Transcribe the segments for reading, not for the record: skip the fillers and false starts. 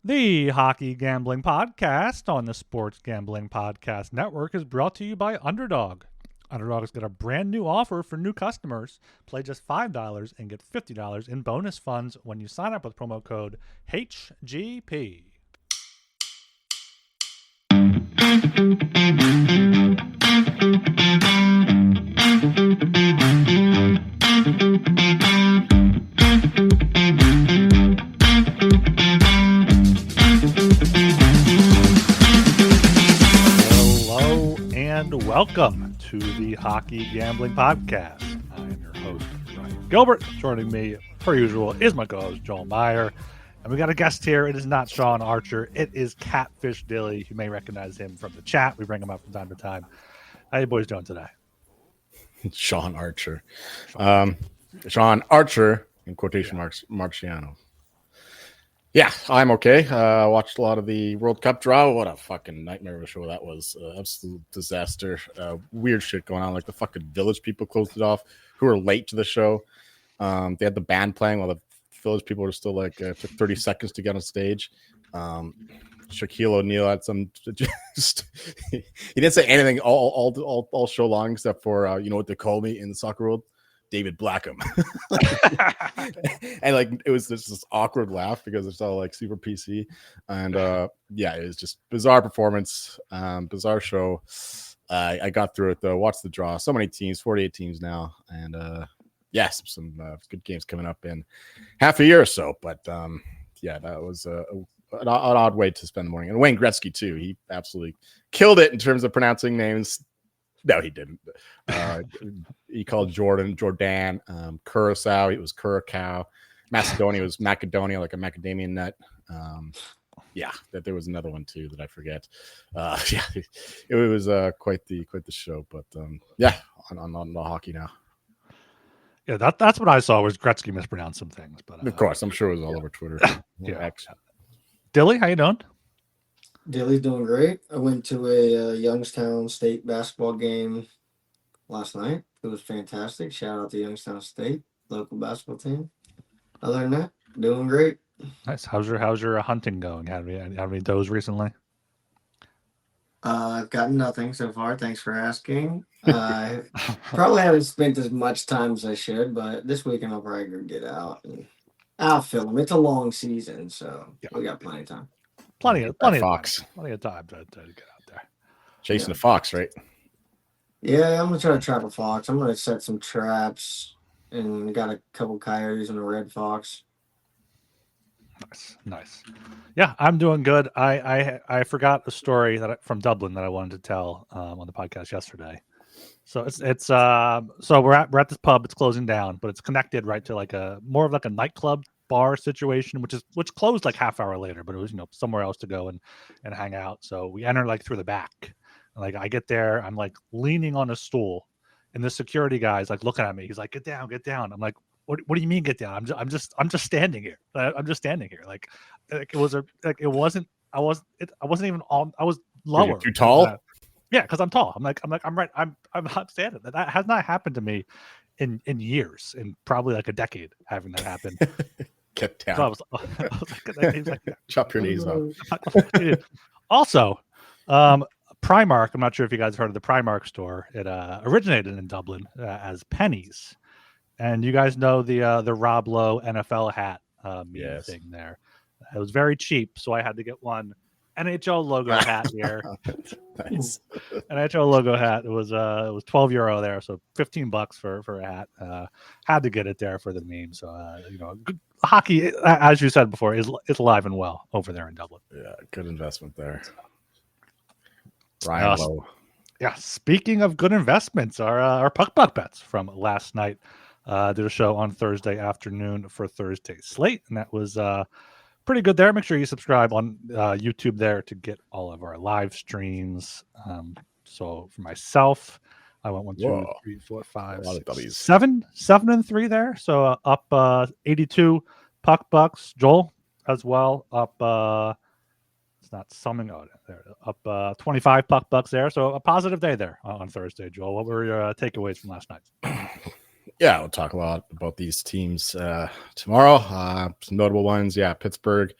The Hockey Gambling Podcast on the Sports Gambling Podcast Network is brought to you by Underdog. Underdog has got a brand new offer for new customers. Play just $5 and get $50 in bonus funds when you sign up with promo code HGP. Welcome to the Hockey Gambling Podcast. I am your host, Ryan Gilbert. Joining me, per usual, is my co-host, Joel Meyer. And we got a guest here. It is not Sean Archer. It is Catfish Dilly. You may recognize him from the chat. We bring him up from time to time. How you boys doing today? Sean Archer. Sean Archer, in quotation marks, Marciano. Yeah, I'm okay. Watched a lot of the World Cup draw. What a fucking nightmare of a show that was. Absolute disaster. Weird shit going on. Like the fucking Village people closed it off, who were late to the show. They had the band playing while the Village people were still like, took 30 seconds to get on stage. Shaquille O'Neal had some, just, he didn't say anything all show long except for, you know what they call me in the soccer world? David Blackham. And like it was just this awkward laugh because it's all like super PC. And yeah, it was just bizarre performance, bizarre show. I got through it though, watched the draw. So many teams, 48 teams now. And yes, some good games coming up in half a year or so. But yeah, that was an odd way to spend the morning. And Wayne Gretzky too. He absolutely killed it in terms of pronouncing names. No, he didn't. He called Jordan, Curacao. It was Curacao. Macedonia was Macedonia, like a macadamia nut. Yeah, that there was another one too that I forget. Yeah, it was quite the show. But yeah, on the hockey now. Yeah, that's what I saw was Gretzky mispronounced some things. But of course, I'm sure it was all over Twitter. Yeah. Dilly, how you doing? Dilly's doing great. I went to a Youngstown State basketball game last night. It was fantastic. Shout out to Youngstown State, local basketball team. Other than that, doing great. Nice. How's your hunting going? Have any does recently? I've gotten nothing so far. Thanks for asking. I probably haven't spent as much time as I should, but this weekend I'll probably go get out and I'll film. It's a long season, so we got plenty of time. Plenty of fox. Time. Plenty of time to get out there. Chasing a fox, right? Yeah, I'm gonna try to trap a fox. I'm gonna set some traps and got a couple coyotes and a red fox. Nice. Yeah, I'm doing good. I forgot a story from Dublin that I wanted to tell on the podcast yesterday. So it's so we're at this pub. It's closing down, but it's connected right to like more of like a nightclub bar situation, which closed like half hour later, but it was somewhere else to go and hang out. So we enter like through the back. And, like I get there, I'm like leaning on a stool, and the security guy's like looking at me. He's like, "Get down." I'm like, "What do you mean get down? I'm just standing here. I'm just standing here." Like it wasn't. I wasn't even on. I was lower. You're too tall. Yeah, because I'm tall. I'm not standing. That has not happened to me in years, in probably like a decade, having that happen. Get down. So I was like, chop your knees off. Also, Primark. I'm not sure if you guys heard of the Primark store. It originated in Dublin as Pennies, and you guys know the Rob Lowe NFL hat thing there. It was very cheap, so I had to get one NHL logo hat here. Nice. NHL logo hat. It was €12 there, so $15 for a hat. Had to get it there for the meme. So hockey, as you said before, is alive and well over there in Dublin. Yeah, good investment there. Ryan Lowe. Yeah, speaking of good investments, our puck bets from last night. Did a show on Thursday afternoon for Thursday slate, and that was pretty good there. Make sure you subscribe on YouTube there to get all of our live streams. So for myself, I went 1, 2, 3, 4, 5, 6, 7 and 3 there. So up 82 puck bucks. Joel as well up. It's not summing out there. Up 25 puck bucks there. So a positive day there on Thursday, Joel. What were your takeaways from last night? Yeah, we'll talk a lot about these teams tomorrow. Some notable ones. Yeah, Pittsburgh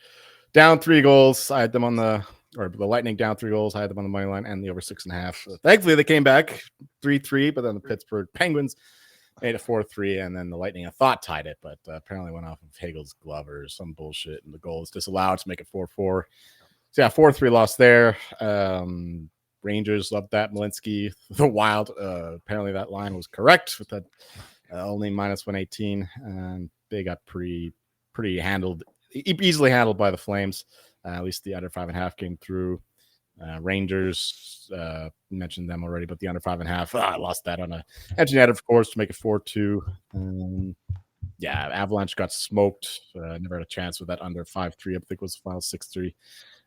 down 3 goals. I had them on the Lightning down 3 goals. I had them on the money line and the over 6.5. Thankfully, they came back 3-3, but then the Pittsburgh Penguins made it 4-3, and then the Lightning, I thought, tied it, but apparently went off of Hagel's glove or some bullshit, and the goal was disallowed to make it 4-4. So, yeah, 4-3 loss there. Rangers loved that. Malinsky, the Wild, apparently that line was correct with that only minus 118, and they got pretty easily handled by the Flames. At least the under 5.5 came through. Rangers, mentioned them already, but the under 5.5, I lost that on a edge net, of course, to make it 4-2. Yeah, Avalanche got smoked. Never had a chance with that under 5-3. I think was the final 6-3.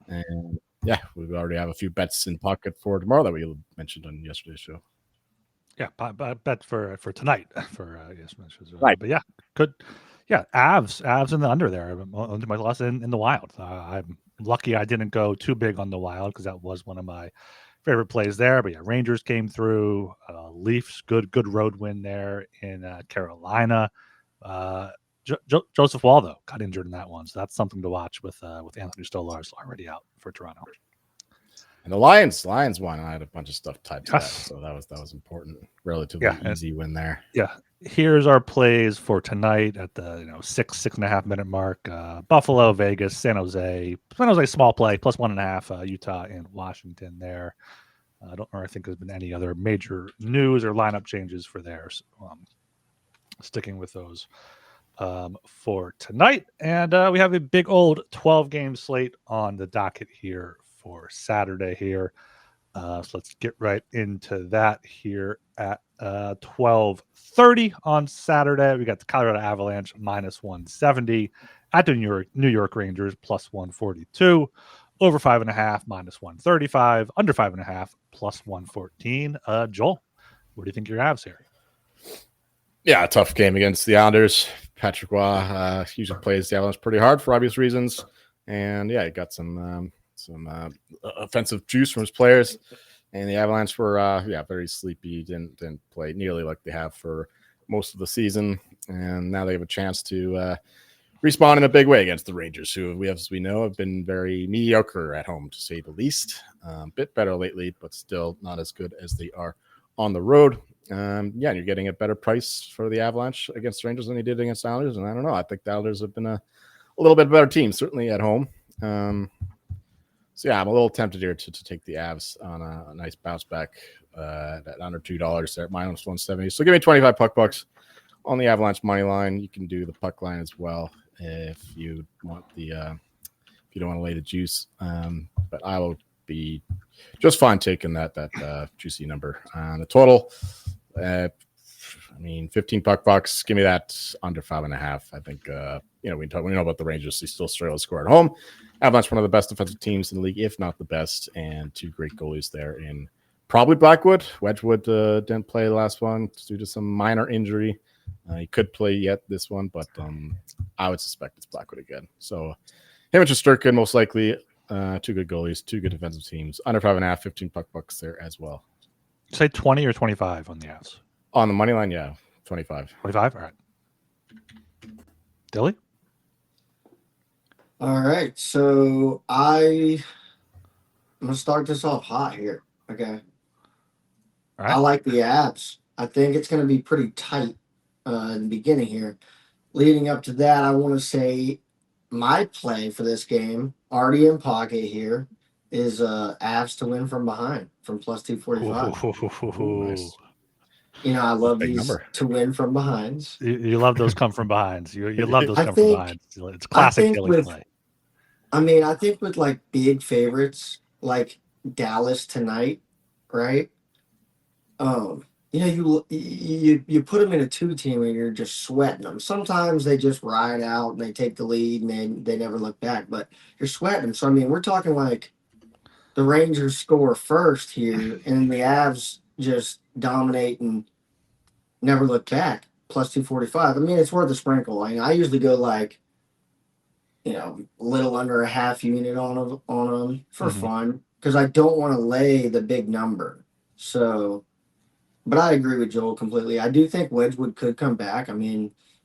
And yeah, we already have a few bets in pocket for tomorrow that we mentioned on yesterday's show. Yeah, bet for tonight for yes, right. But yeah, good. Yeah, Avs in the under there. Under my loss in the Wild. I'm lucky I didn't go too big on the Wild because that was one of my favorite plays there. But yeah, Rangers came through. Leafs, good road win there in Carolina. Joseph Waldo got injured in that one, so that's something to watch with Anthony Stolarz already out for Toronto. And the Lions won. I had a bunch of stuff tied to that, so that was important. Relatively easy win there. Yeah. Here's our plays for tonight at the 6.5 minute mark. Buffalo, Vegas, San Jose small play plus 1.5. Utah and Washington there. I don't think there's been any other major news or lineup changes for theirs. Sticking with those for tonight, and we have a big old 12-game slate on the docket here for Saturday here. So let's get right into that here at 12:30 on Saturday. We got the Colorado Avalanche minus 170 at the New York Rangers plus 142, over 5.5 minus 135, under 5.5 plus 114. Joel, what do you think your Avs here? Yeah, a tough game against the Islanders. Patrick Roy usually plays the Avalanche pretty hard for obvious reasons, and yeah, he got some offensive juice from his players. And the Avalanche were very sleepy. Didn't play nearly like they have for most of the season, and now they have a chance to respawn in a big way against the Rangers, who as we know have been very mediocre at home to say the least. A bit better lately, but still not as good as they are on the road. You're getting a better price for the Avalanche against the Rangers than they did against the Islanders, and I don't know. I think the Islanders have been a little bit better team, certainly at home. So yeah, I'm a little tempted here to take the Avs on a nice bounce back at under $2 there at minus 170. So give me 25 puck bucks on the Avalanche money line. You can do the puck line as well if you want if you don't want to lay the juice. But I will be just fine taking that juicy number on the total. 15 puck bucks. Give me that under 5.5. I think we know about the Rangers. They still struggle to score at home. Avalanche, one of the best defensive teams in the league, if not the best, and two great goalies there in probably Blackwood. Wedgwood didn't play the last one due to some minor injury. He could play yet this one, but I would suspect it's Blackwood again. So him and Shesterkin most likely. Two good goalies, two good defensive teams. Under 5.5, 15 puck bucks there as well. Say 20 or 25 on the Avs? On the money line, yeah, 25. 25? All right. Dilly? All right, so I'm going to start this off hot here, okay? All right. I like the Avs. I think it's going to be pretty tight in the beginning here. Leading up to that, I want to say my play for this game, already in pocket here, is Avs to win from behind from plus 245. Nice. I love these number. To win from behinds. You love those come from behinds. You love those come from behinds. It's classic Dilly play. I think with like big favorites like Dallas tonight, right? You put them in a 2-team and you're just sweating them. Sometimes they just ride out and they take the lead and they never look back, but you're sweating them. So, we're talking like the Rangers score first here and the Avs just dominate and never look back. Plus 245. It's worth a sprinkle. I usually go like, a little under a half unit on them for fun because I don't want to lay the big number. So, but I agree with Joel completely. I do think Wedgwood could come back.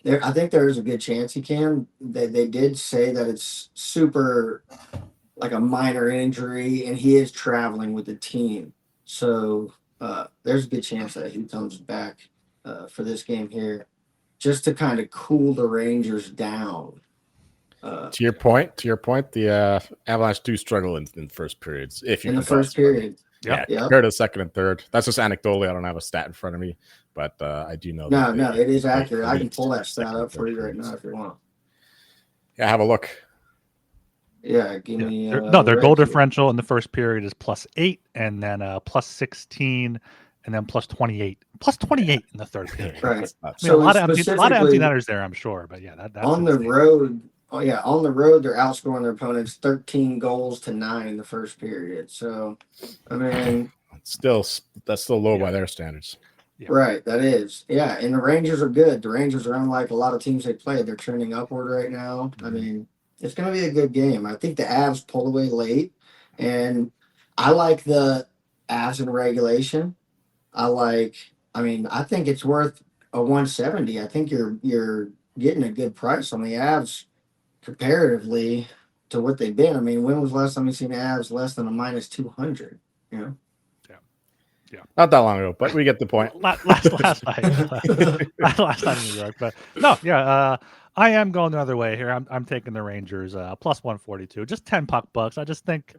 I think there is a good chance he can. They did say that it's super like a minor injury, and he is traveling with the team. So there's a good chance that he comes back for this game here, just to kind of cool the Rangers down. To your point, the Avalanche do struggle in first periods. If you in the can call it first struggle. period. Yeah, Yep. compared to second and third. That's just anecdotally. I don't have a stat in front of me, but I do know. No, it is accurate. I can elite pull that stat second and up for third you right periods. now if you want. Yeah, have a look. Yeah, give me. Their Red goal Key. differential in the first period is +8, and then +16, and then +28. +28 in the third period. Right. I mean, So a lot of empty specifically netters there, I'm sure, but yeah, that's on the insane. road. Oh yeah, on the road they're outscoring their opponents 13 goals to 9 in the first period. So, I mean, That's still low by their standards. Yeah. Right, that is. Yeah, and the Rangers are good. The Rangers are unlike a lot of teams they play. They're trending upward right now. I mean, it's going to be a good game. I think the Avs pulled away late, and I like the Avs in regulation. I think it's worth a 170. I think you're getting a good price on the Avs comparatively to what they've been. I mean, when was the last time you seen the Avs less than a -200? You know? Not that long ago, but we get the point. Last night, last night in New York, but no, yeah, I am going the other way here. I'm taking the Rangers +142, just 10 puck bucks. I just think,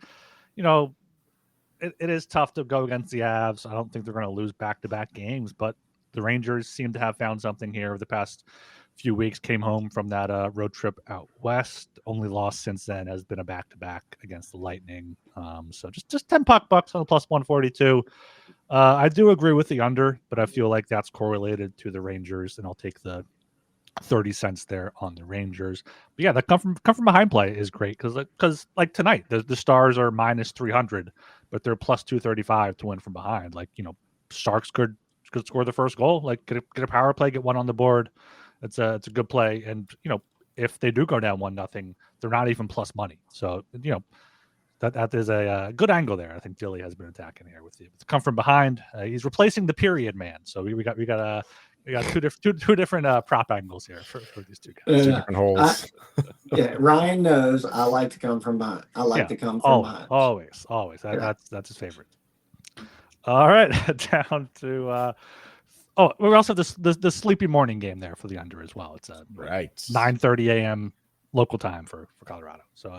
it is tough to go against the Avs. I don't think they're going to lose back-to-back games, but the Rangers seem to have found something here over the past few weeks. Came home from that road trip out west. Only loss since then has been a back-to-back against the Lightning. So just 10 puck bucks on the +142. I do agree with the under, but I feel like that's correlated to the Rangers, and I'll take the 30 cents there on the Rangers. But yeah, the come from behind play is great because like tonight, the Stars are -300, but they're +235 to win from behind. Like, Sharks could score the first goal, like get a power play, get one on the board. It's a good play, and if they do go down 1-0, they're not even plus money. So that is a good angle there. I think Dilly has been attacking here with the come from behind. He's replacing the period man. So we got two different prop angles here for these two guys. Two different holes. Ryan knows I like to come from behind. I like to come from behind. Always. That's his favorite. All right, down to we also have the sleepy morning game there for the under as well. It's 9:30 a.m. local time for Colorado. So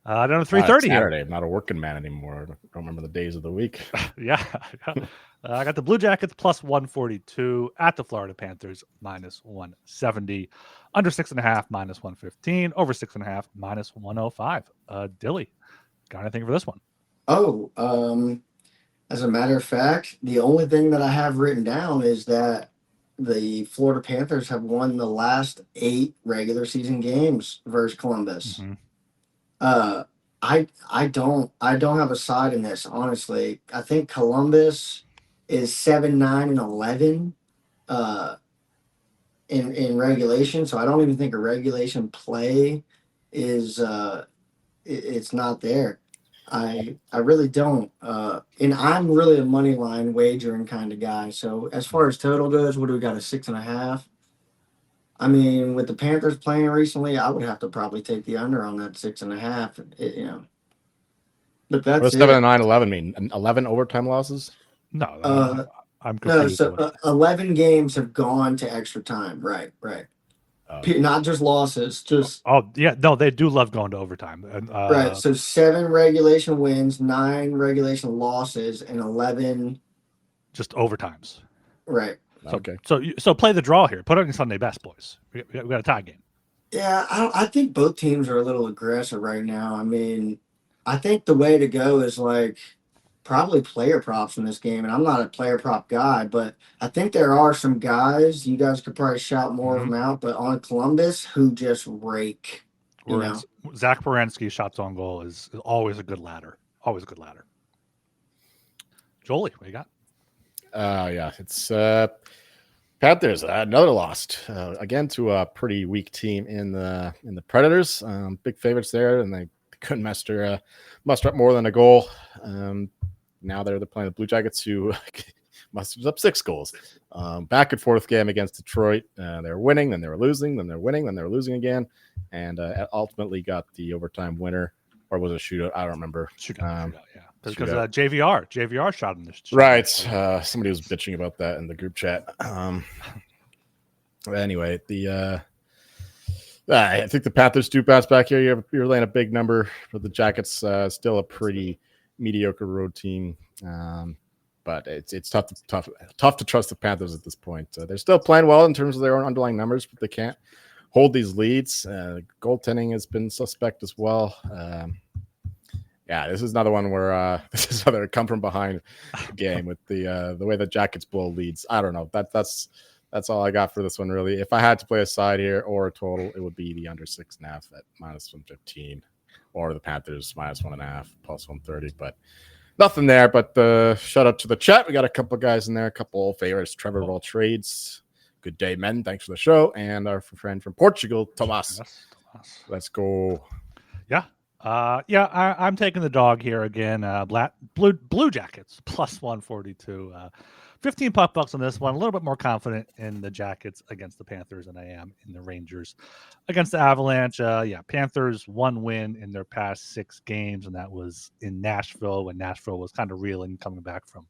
I don't know, 3:30 Saturday. I'm not a working man anymore. I don't remember the days of the week. Yeah. I got the Blue Jackets +142 at the Florida Panthers -170, under 6.5 -115, over 6.5 -105. Dilly, got anything for this one? As a matter of fact, the only thing that I have written down is that the Florida Panthers have won the last 8 regular season games versus Columbus. Mm-hmm. I don't have a side in this, honestly. I think Columbus is 7-9-11 in regulation, so I don't even think a regulation play is it's not there. I really don't. And I'm really a money line wagering kind of guy. So as far as total goes, what do we got, a 6.5? I mean, with the Panthers playing recently, I would have to probably take the under on that 6.5. But that's what does 7-9-11 mean? 11 overtime losses? No, I'm confused. No, so 11 games have gone to extra time. Right. Not just losses, just. No, they do love going to overtime. Right. So 7 regulation wins, 9 regulation losses, and 11 just overtimes. Right. Okay. So play the draw here. Put it in Sunday best, boys. We got a tie game. Yeah, I think both teams are a little aggressive right now. I mean, I think the way to go is like probably player props in this game. And I'm not a player prop guy, but I think there are some guys, you guys could probably shout more of them out, but on Columbus who just rake. Zach Werenski's shots on goal is always a good ladder. Always a good ladder. Jolie, what you got? It's Panthers, another loss again to a pretty weak team in the Predators. Big favorites there, and they couldn't muster up more than a goal. Now they're playing the Blue Jackets, who was up 6 goals. Back and forth game against Detroit. They were winning, then they were losing, then they were winning, then they were losing again, and ultimately got the overtime winner. Or was it a shootout? I don't remember. Shootout, yeah. Because JVR shot in this. Right. Somebody was bitching about that in the group chat. Anyway, I think the Panthers do bounce back here. You're laying a big number, but the Jackets still a pretty mediocre road team. But it's tough to trust the Panthers at this point. They're still playing well in terms of their own underlying numbers, but they can't hold these leads. Goaltending has been suspect as well. This is another one where this is another come from behind game with the way the Jackets blow leads. I don't know. That's all I got for this one, really. If I had to play a side here or a total, it would be the under 6.5 at -115, or the Panthers -1.5 +130. But nothing there. But shout out to the chat. We got a couple guys in there, a couple old favorites. Trevor of all trades. Good day, men. Thanks for the show. And our friend from Portugal, Tomas. Yes, Tomas. Let's go. Yeah. I'm taking the dog here again. Blue Jackets +142. 15 puck bucks on this one. A little bit more confident in the Jackets against the Panthers than I am in the Rangers against the Avalanche. Panthers 1 win in their past 6 games, and that was in Nashville when Nashville was kind of reeling, coming back from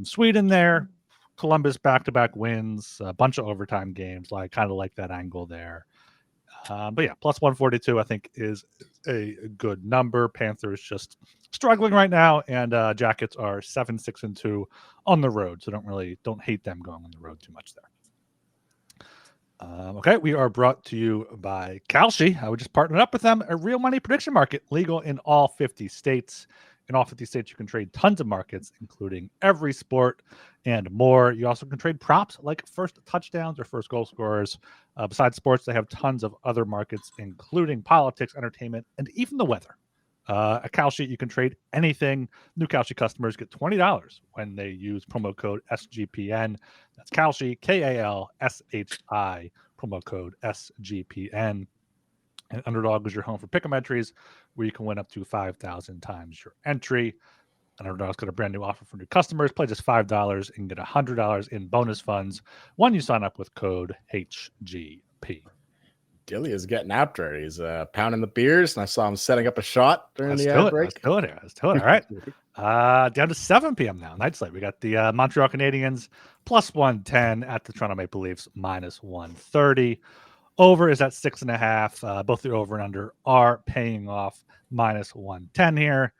Sweden there. Columbus back-to-back wins, a bunch of overtime games. Kind of like that angle there. +142 I think is a good number. Panthers just struggling right now, and Jackets are 7-6-2 on the road, so don't hate them going on the road too much there. We are brought to you by Kalshi. I would just partner up with them. A real money prediction market, legal in all 50 states. In all 50 states, you can trade tons of markets, including every sport and more. You also can trade props like first touchdowns or first goal scorers. Besides sports, they have tons of other markets, including politics, entertainment, and even the weather. At Kalshi, you can trade anything. New Kalshi customers get $20 when they use promo code SGPN. That's Kalshi, KALSHI, promo code SGPN. And Underdog is your home for pick'em entries, where you can win up to 5,000 times your entry. And Underdog's got a brand new offer for new customers. Play just $5 and get $100 in bonus funds when you sign up with code HGP. Dilly is getting after it. He's pounding the beers, and I saw him setting up a shot during the ad break. Let's do it. All right. Down to 7 p.m. now. Night slate. We got the Montreal Canadiens +110 at the Toronto Maple Leafs -130. Over is at 6.5. Both the over and under are paying off -110 here.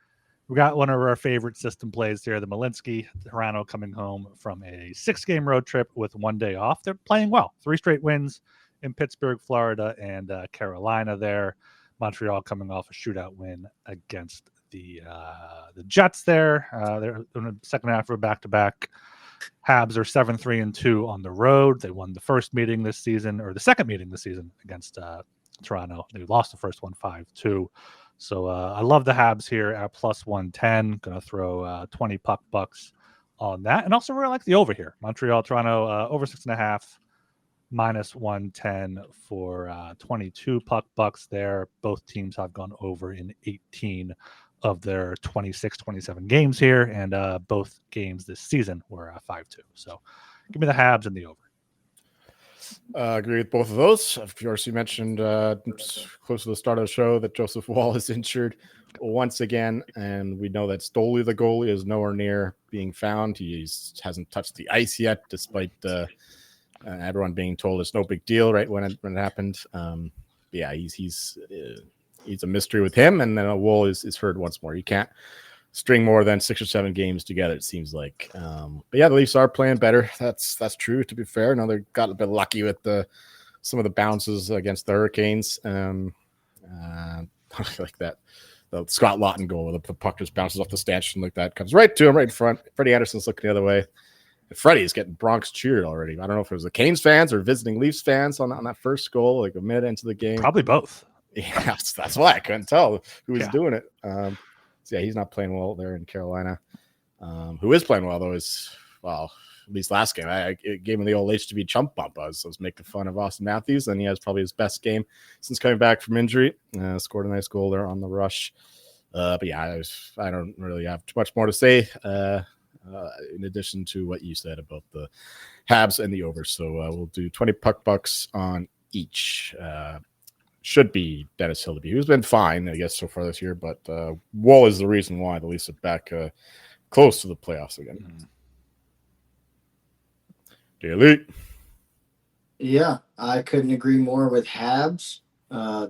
We got one of our favorite system plays here, the Malinsky. Toronto coming home from a 6-game road trip with 1 day off. They're playing well. 3 straight wins in Pittsburgh, Florida, and Carolina there. Montreal coming off a shootout win against the Jets there. They're in the second half of a back-to-back. Habs are 7-3-2 on the road. They won the second meeting this season against Toronto. They lost the first one 5-2. So I love the Habs here at +110. Going to throw 20 puck bucks on that. And also really like the over here. Montreal, Toronto, over 6.5, -110 for 22 puck bucks there. Both teams have gone over in 18 of their 26-27 games here, and both games this season were 5-2. So give me the Habs and the over. Agree with both of those. Of course, you mentioned close to the start of the show that Joseph Woll is injured once again, and we know that Stoli, the goalie, is nowhere near being found. He hasn't touched the ice yet, despite everyone being told it's no big deal right when it happened. He's a mystery with him, and then Woll is hurt once more. You can't string more than 6 or 7 games together, it seems like. But the Leafs are playing better. That's true, to be fair. Now they got a bit lucky with some of the bounces against the Hurricanes. Like that. The Scott Lawton goal, the puck just bounces off the stanchion like that, comes right to him, right in front. Freddie Anderson's looking the other way. And Freddie's getting Bronx cheered already. I don't know if it was the Canes fans or visiting Leafs fans on that first goal, like a minute into the game. Probably both. Yeah, that's why I couldn't tell who was doing it. He's not playing well there in Carolina. Who is playing well, though, is, at least last game, I gave him the old HTB chump bump. I was making fun of Austin Matthews, and he has probably his best game since coming back from injury. Scored a nice goal there on the rush. I don't really have too much more to say. in addition to what you said about the Habs and the over. So we'll do 20 puck bucks on each. Should be Dennis Hildeby, who's been fine, I guess, so far this year. But Wool is the reason why the Leafs are back close to the playoffs again. Daily. Yeah, I couldn't agree more with Habs.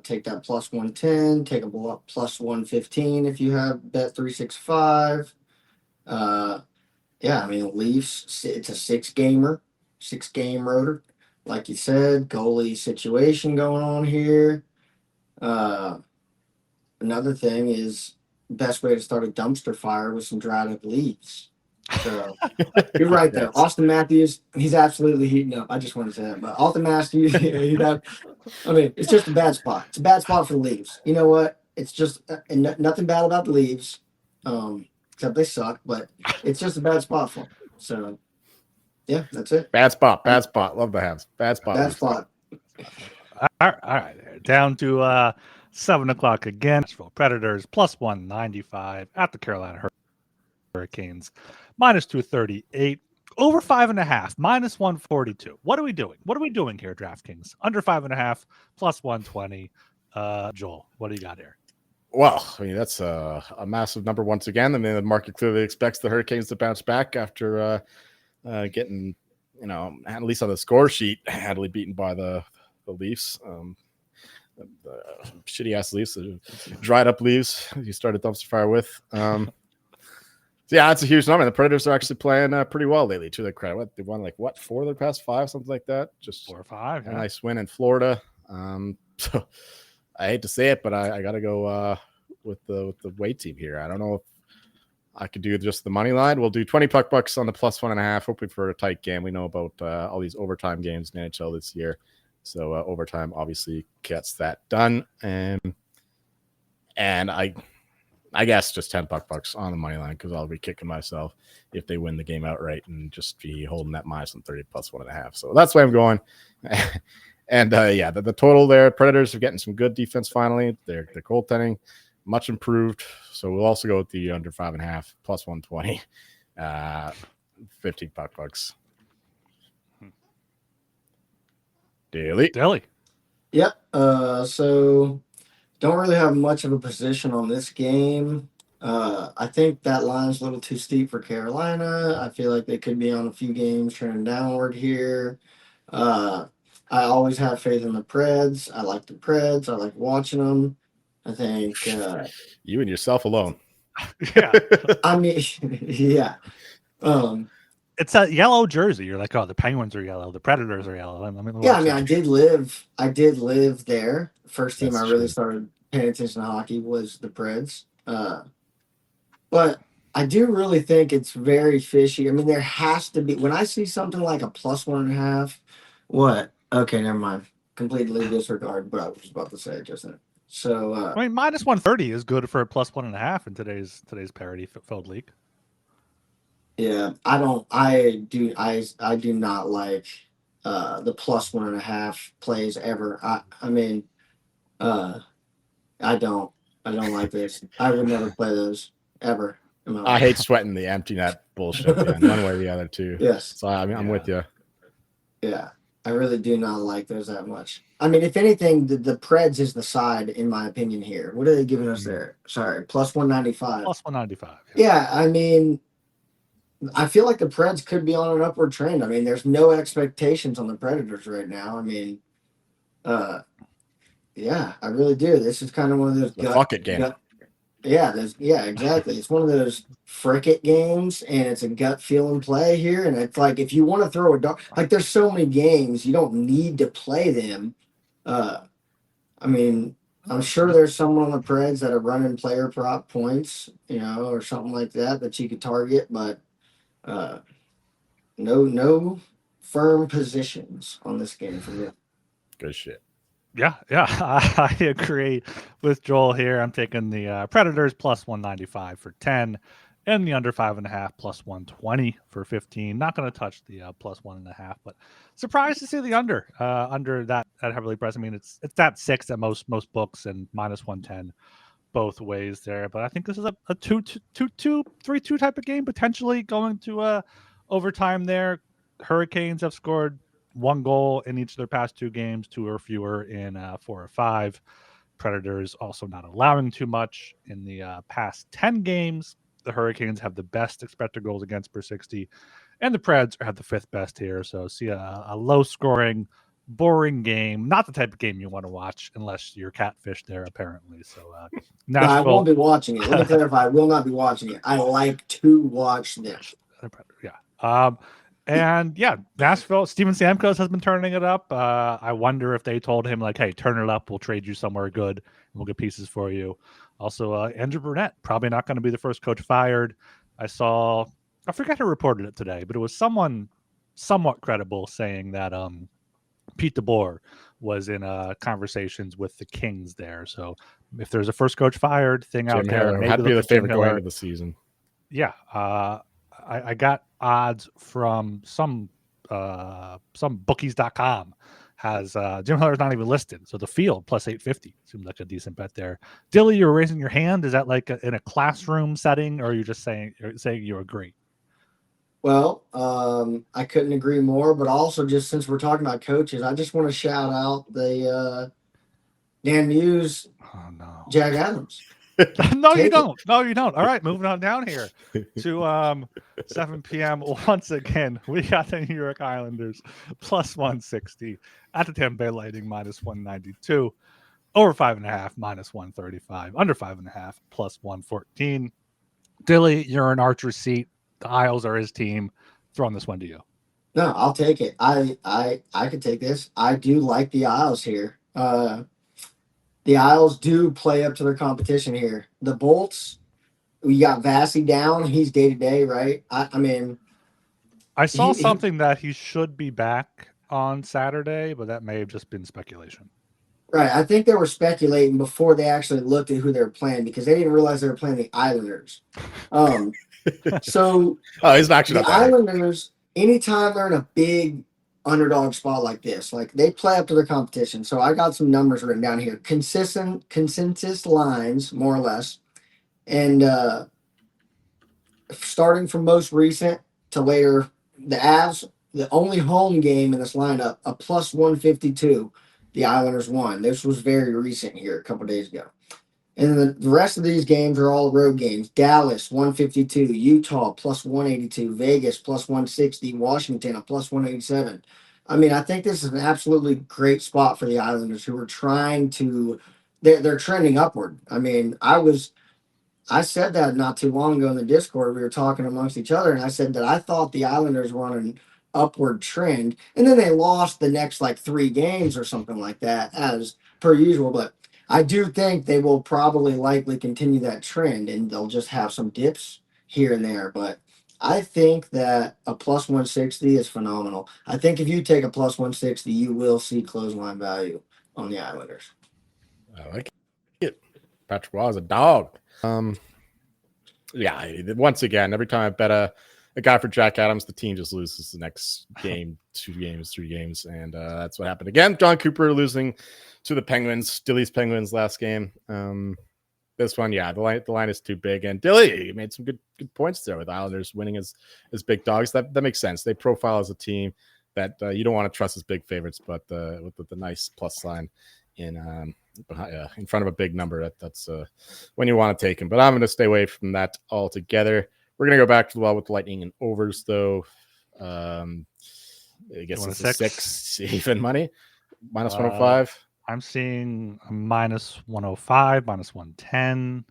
Take that plus 110, take a plus 115 if you have bet 365. Yeah, I mean, Leafs, it's a 6-game rotor. Like you said, goalie situation going on here. Another thing is best way to start a dumpster fire with some dried up leaves. So you're right there. Yes. Austin Matthews, he's absolutely heating up. I just want to say that. But Austin Matthews, it's just a bad spot. It's a bad spot for the Leafs. You know what? It's just nothing bad about the Leafs, except they suck. But it's just a bad spot for them. So, yeah, that's it. Bad spot. Love the Habs. Bad spot. Bad spot. All right. Down to 7 o'clock again. Nashville Predators plus 195 at the Carolina Hurricanes minus 238. Over 5.5 minus 142. What are we doing? What are we doing here, DraftKings? Under 5.5 plus 120. Joel, what do you got here? Well, I mean, that's a massive number once again. I mean, the market clearly expects the Hurricanes to bounce back after getting, at least on the score sheet, handily beaten by the Leafs. The shitty ass Leafs, dried up Leafs. You started dumpster fire with. Yeah, that's a huge number. The Predators are actually playing pretty well lately, to their credit. They won 4 of their past 5, something like that. Just 4 or 5. A nice win in Florida. So I hate to say it, but I got to go with the weight team here. I don't know if I could do just the money line. We'll do 20 puck bucks on the plus 1.5, hoping for a tight game. We know about all these overtime games in NHL this year. So overtime obviously gets that done. And I guess just 10 puck bucks on the money line, because I'll be kicking myself if they win the game outright and just be holding that minus 130 plus 1.5. So that's where I'm going. And the total there, Predators are getting some good defense finally. Their goaltending much improved. So we'll also go with the under 5.5 plus 120, 15 puck bucks. Daily. Yep. So don't really have much of a position on this game. I think that line's a little too steep for Carolina. I feel like they could be on a few games trending downward here. I always have faith in the Preds. I like the Preds. I like watching them. I think you and yourself alone. Yeah. I mean, yeah. It's a yellow jersey. You're like, oh, the Penguins are yellow, the Predators are yellow. I did live there. First team I really started paying attention to hockey was the Preds. But I do really think it's very fishy. I mean, there has to be, when I see something like a plus 1.5, what? Okay, never mind. Completely disregard what I was about to say just then. So minus 130 is good for a plus 1.5 in today's parity filled league. Yeah, I do not like the plus 1.5 plays ever. I don't like this. I would never play those ever. I hate sweating the empty net bullshit, man, one way or the other too. Yes. So I'm with you. Yeah, I really do not like those that much. I mean, if anything, the Preds is the side, in my opinion, here. What are they giving us there? Sorry, plus 195. Plus 195. Yeah, I mean, I feel like the Preds could be on an upward trend. I mean, there's no expectations on the Predators right now. I mean, yeah, I really do. This is kind of one of those fuck it game. Yeah, exactly. It's one of those frick it games, and it's a gut feeling play here. And it's like, if you want to throw a dart, like, there's so many games, you don't need to play them. I mean, I'm sure there's someone on the Preds that are running player prop points, or something like that you could target, but no firm positions on this game for me. Good shit. Yeah, I agree with Joel here. I'm taking the Predators plus 195 for 10 and the under 5.5 plus 120 for 15. Not going to touch the plus 1.5, but surprised to see the under that heavily priced. I mean, it's that 6 at most books and minus 110 both ways there, but I think this is a 3-2 type of game, potentially going to overtime there. Hurricanes have scored 1 goal in each of their past 2 games, 2 or fewer in 4 or 5. Predators also not allowing too much in the past 10 games. The Hurricanes have the best expected goals against per 60, and the Preds have the 5th best here. So see a low-scoring, boring game. Not the type of game you want to watch unless you're Catfish there, apparently. So No, I Nashville, won't be watching it. Let me clarify. I will not be watching it. I like to watch them. yeah. And yeah, Nashville, Steven Stamkos has been turning it up. I wonder if they told him, like, hey, turn it up. We'll trade you somewhere good. And we'll get pieces for you. Also, Andrew Burnett, probably not going to be the first coach fired. I forget who reported it today, but it was someone somewhat credible saying that Pete DeBoer was in conversations with the Kings there. So if there's a first coach fired thing out there, maybe had to be the favorite going into the season. Yeah, I got odds from some bookies.com has Jim Hiller's not even listed. So the field plus 850 seems like a decent bet there. Dilly, you're raising your hand. Is that like in a classroom setting, or are you just saying you agree? Well, I couldn't agree more, but also just since we're talking about coaches, I just want to shout out the Dan Muse, Jack Adams. No, you don't. No, you don't. All right, moving on down here to 7 p.m. Once again, we got the New York Islanders plus 160 at the Tampa Bay Lightning minus 192, over 5.5 minus 135, under 5.5 plus 114. Dilly, you're in Archer's seat. The Isles are his team. Throwing this one to you. No, I'll take it. I could take this. I do like the Isles here. The Isles do play up to their competition here. The Bolts, we got Vassy down. He's day-to-day, right? I mean... I saw something that he should be back on Saturday, but that may have just been speculation. Right. I think they were speculating before they actually looked at who they were playing because they didn't realize they were playing the Islanders. So he's actually the Islanders, anytime they're in a big underdog spot like this, like they play up to their competition. So I got some numbers written down here. Consensus lines, more or less. And starting from most recent to later, the Avs, the only home game in this lineup, a plus 152, the Islanders won. This was very recent here, a couple days ago. And the rest of these games are all road games. Dallas, 152. Utah, plus 182. Vegas, plus 160. Washington, a plus 187. I mean, I think this is an absolutely great spot for the Islanders who are trying to – they're trending upward. I mean, I said that not too long ago in the Discord. We were talking amongst each other, and I said that I thought the Islanders were on an upward trend. And then they lost the next, 3 games or something like that, as per usual. But I do think they will probably likely continue that trend, and they'll just have some dips here and there. But I think that a plus 160 is phenomenal. I think if you take a plus 160, you will see clothesline value on the Islanders. I like it. Patrick Roy is a dog. Yeah, once again, every time I bet a guy for Jack Adams, the team just loses the next game, 2 games, 3 games, and that's what happened again. John Cooper losing to the Penguins, Dilly's Penguins last game. This one, yeah, the line is too big, and Dilly made some good points there with Islanders winning as big dogs. That makes sense. They profile as a team that you don't want to trust as big favorites, but with the nice plus sign in front of a big number, that's when you want to take him. But I'm going to stay away from that altogether. We're going to go back to the well with Lightning and overs, though. I guess it's a 6 even money, minus 105. I'm seeing a minus 105, minus 110.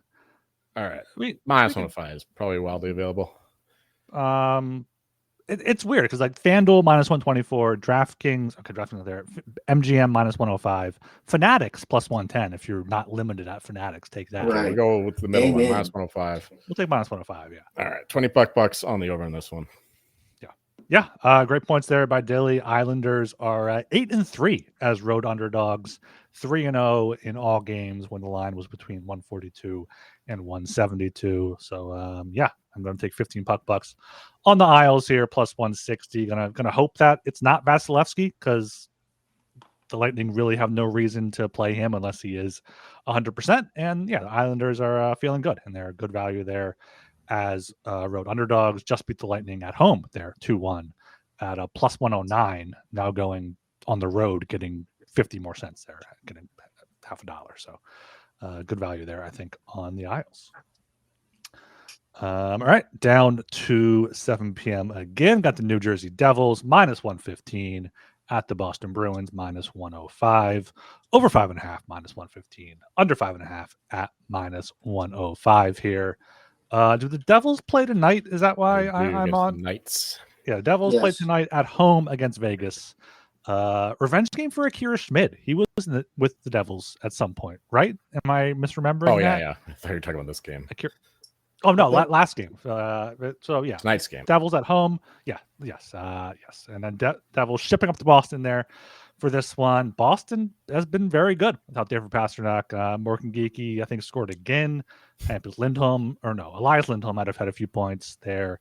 All right, minus 105 is probably wildly available. It's weird because FanDuel minus 124, DraftKings are there, MGM minus 105, Fanatics plus 110. If you're not limited at Fanatics, take that. Right. We'll go with the middle one, minus 105. We'll take minus 105. Yeah. All right, $20 on the over on this one. Yeah. Great points there by Dilly. Islanders are 8-3 as road underdogs, 3-0 in all games when the line was between 142 and 172. So I'm going to take $15 on the Isles here, plus 160. Gonna hope that it's not Vasilevsky because the Lightning really have no reason to play him unless he is 100%. And yeah, the Islanders are feeling good, and they're a good value there as road underdogs. Just beat the Lightning at home there 2-1 at a plus 109. Now going on the road, getting 50 more cents there, getting half $1. So good value there, I think, on the Isles. All right, down to 7 p.m. again. Got the New Jersey Devils minus 115 at the Boston Bruins minus 105. Over 5.5 minus 115. Under 5.5 at minus 105 here. Do the Devils play tonight? Is that why I'm on? Knights. Yeah, the Devils play tonight at home against Vegas. Revenge game for Akira Schmid. He was with the Devils at some point, right? Am I misremembering? Oh that? yeah. I thought you were talking about this game. Oh no, last game. So yeah, tonight's game. Devils at home. Yeah, yes, and then Devils shipping up to Boston there for this one. Boston has been very good without David Pastrnak. Morgan Geeky, I think, scored again. Elias Lindholm might have had a few points there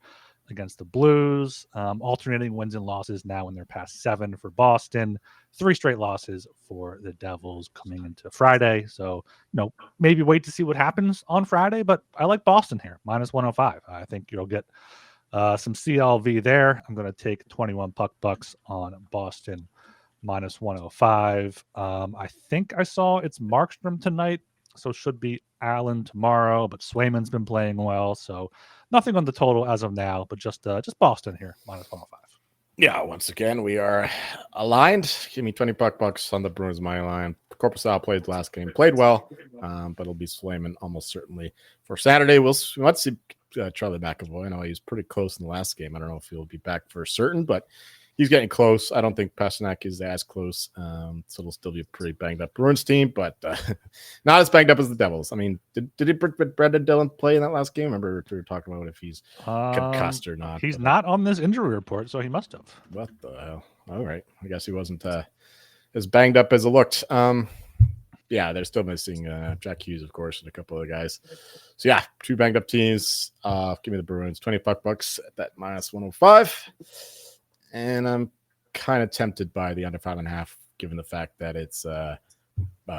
against the Blues. Alternating wins and losses now in their past 7 for Boston. 3 straight losses for the Devils coming into Friday. So, maybe wait to see what happens on Friday, but I like Boston here, minus 105. I think you'll get some CLV there. I'm going to take 21 bucks on Boston minus 105. I think I saw it's Markstrom tonight, so should be Allen tomorrow, but Swayman's been playing well, so nothing on the total as of now, but just Boston here, minus 105. Yeah, once again, we are aligned. Give me 20 bucks on the Bruins money line. Korpisalo played last game, played well, but it'll be Swayman almost certainly for Saturday. We'll see Charlie McAvoy. I know he was pretty close in the last game. I don't know if he'll be back for certain, but he's getting close. I don't think Pastrnak is as close, so it'll still be a pretty banged up Bruins team, but not as banged up as the Devils. I mean, did Brendan Dillon play in that last game? Remember we were talking about if he's concussed or not. He's not on this injury report, so he must have. What the hell? All right, I guess he wasn't as banged up as it looked. Yeah, they're still missing Jack Hughes, of course, and a couple of guys. So yeah, 2 banged up teams. Give me the Bruins, 25 bucks at that minus 105. And I'm kind of tempted by the under 5.5, given the fact that it's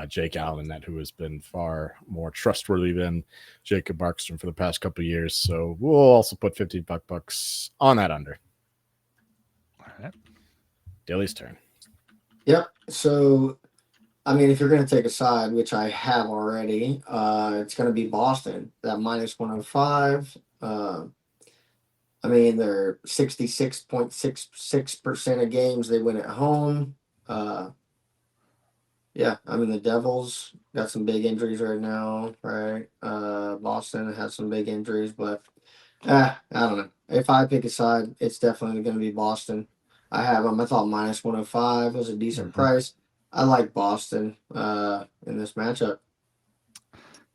Jake Allen, who has been far more trustworthy than Jacob Markstrom for the past couple of years. So we'll also put 15 bucks on that under. All right. Dilly's turn. Yep. So, I mean, if you're going to take a side, which I have already, it's going to be Boston, that minus 105. I mean, they're 66.66% of games they win at home. Yeah, I mean, the Devils got some big injuries right now, right? Boston has some big injuries, but I don't know. If I pick a side, it's definitely going to be Boston. I have them. I thought minus 105 was a decent price. I like Boston in this matchup.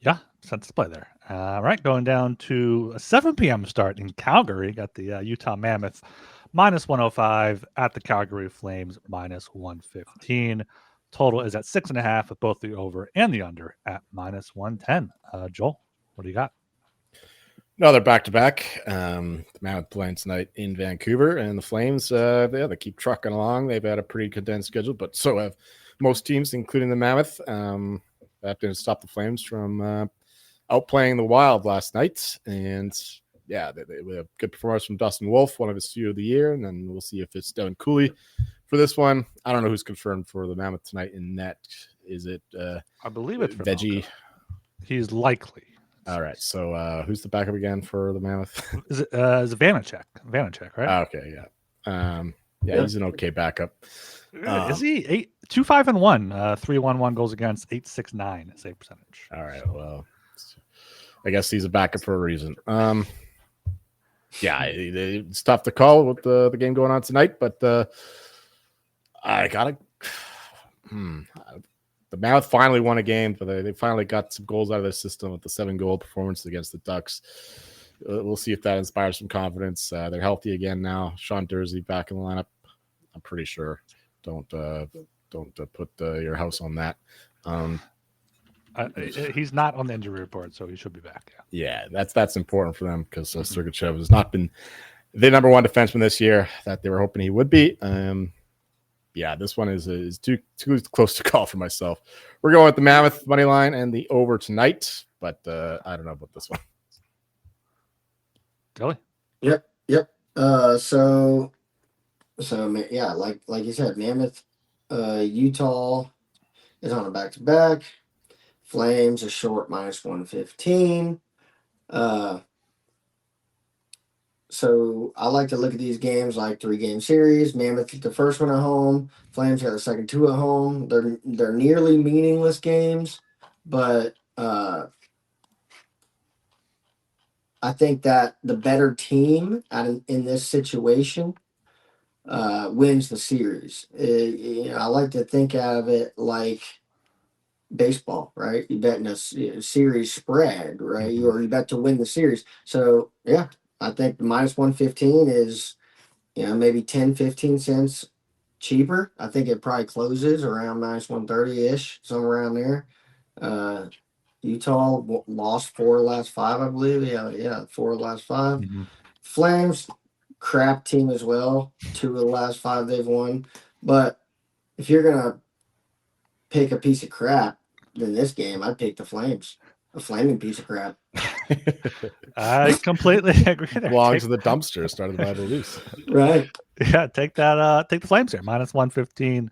Yeah, sense to play there. All right, going down to a 7 p.m. start in Calgary. Got the Utah Mammoth minus 105 at the Calgary Flames minus 115. Total is at 6.5 with both the over and the under at minus 110. Joel, what do you got? Another back-to-back. The Mammoth playing tonight in Vancouver, and the Flames, they keep trucking along. They've had a pretty condensed schedule, but so have most teams, including the Mammoth. That didn't stop the Flames from outplaying the Wild last night. And yeah, they have good performance from Dustin Wolf, one of his few of the year. And then we'll see if it's Devin Cooley for this one. I don't know who's confirmed for the Mammoth tonight in net. Is it I believe it's Veggie? He's likely. All right. So who's the backup again for the Mammoth? Is it Vanacek? Vanacek, right? Okay, yeah. Yeah, he's an okay backup. Is he 2-5-1? 3-1-1 goals against, 8.69 save percentage. All right. Well, I guess he's a backup for a reason. Yeah, it's tough to call with the game going on tonight, but I gotta. The Mammoth finally won a game, but they finally got some goals out of their system with the 7-goal performance against the Ducks. We'll see if that inspires some confidence. They're healthy again now. Sean Dursey back in the lineup. I'm pretty sure. Don't put your house on that. He's not on the injury report, so he should be back. Yeah, that's important for them because Sergachev has not been the number one defenseman this year that they were hoping he would be. yeah, this one is too close to call for myself. We're going with the Mammoth money line and the over tonight, but I don't know about this one. Dilly? Yep. So yeah, like you said, Mammoth, Utah is on a back-to-back. Flames are short -115. So I like to look at these games like 3-game series. Mammoth the first one at home. Flames got the second two at home. They're nearly meaningless games, but I think that the better team in this situation wins the series. I like to think of it like baseball, right? You bet in a series spread, right? Mhm. Or you bet to win the series. So yeah, I think the -115 is maybe 10-15 cents cheaper. I think it probably closes around -130-ish, somewhere around there. Utah lost 4 of the last 5, I believe. Yeah, 4 of the last 5. Mhm. Flames, crap team as well. 2 of the last 5 they've won. But if you're gonna pick a piece of crap, then this game I'd pick the Flames. A flaming piece of crap. I completely agree there. Belongs to the dumpster, started by the loose. Right. Yeah, take that. Take the Flames here, -115.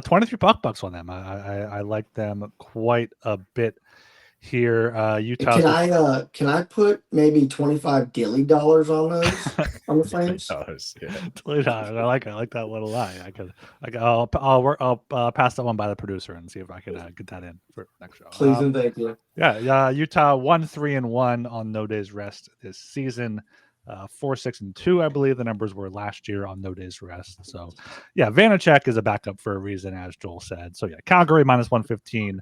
23 bucks on them. I like them quite a bit here. Utah. Can I put maybe $25 dilly dollars on those on the Flames? Yeah. I like that one a lot. I'll pass that one by the producer and see if I can get that in for next show. Please and thank you. Yeah, Utah 1-3-1 on no days rest this season. 4-6-2, I believe the numbers were last year on no days rest. So, yeah, Vanacek is a backup for a reason, as Joel said. So, yeah, Calgary -115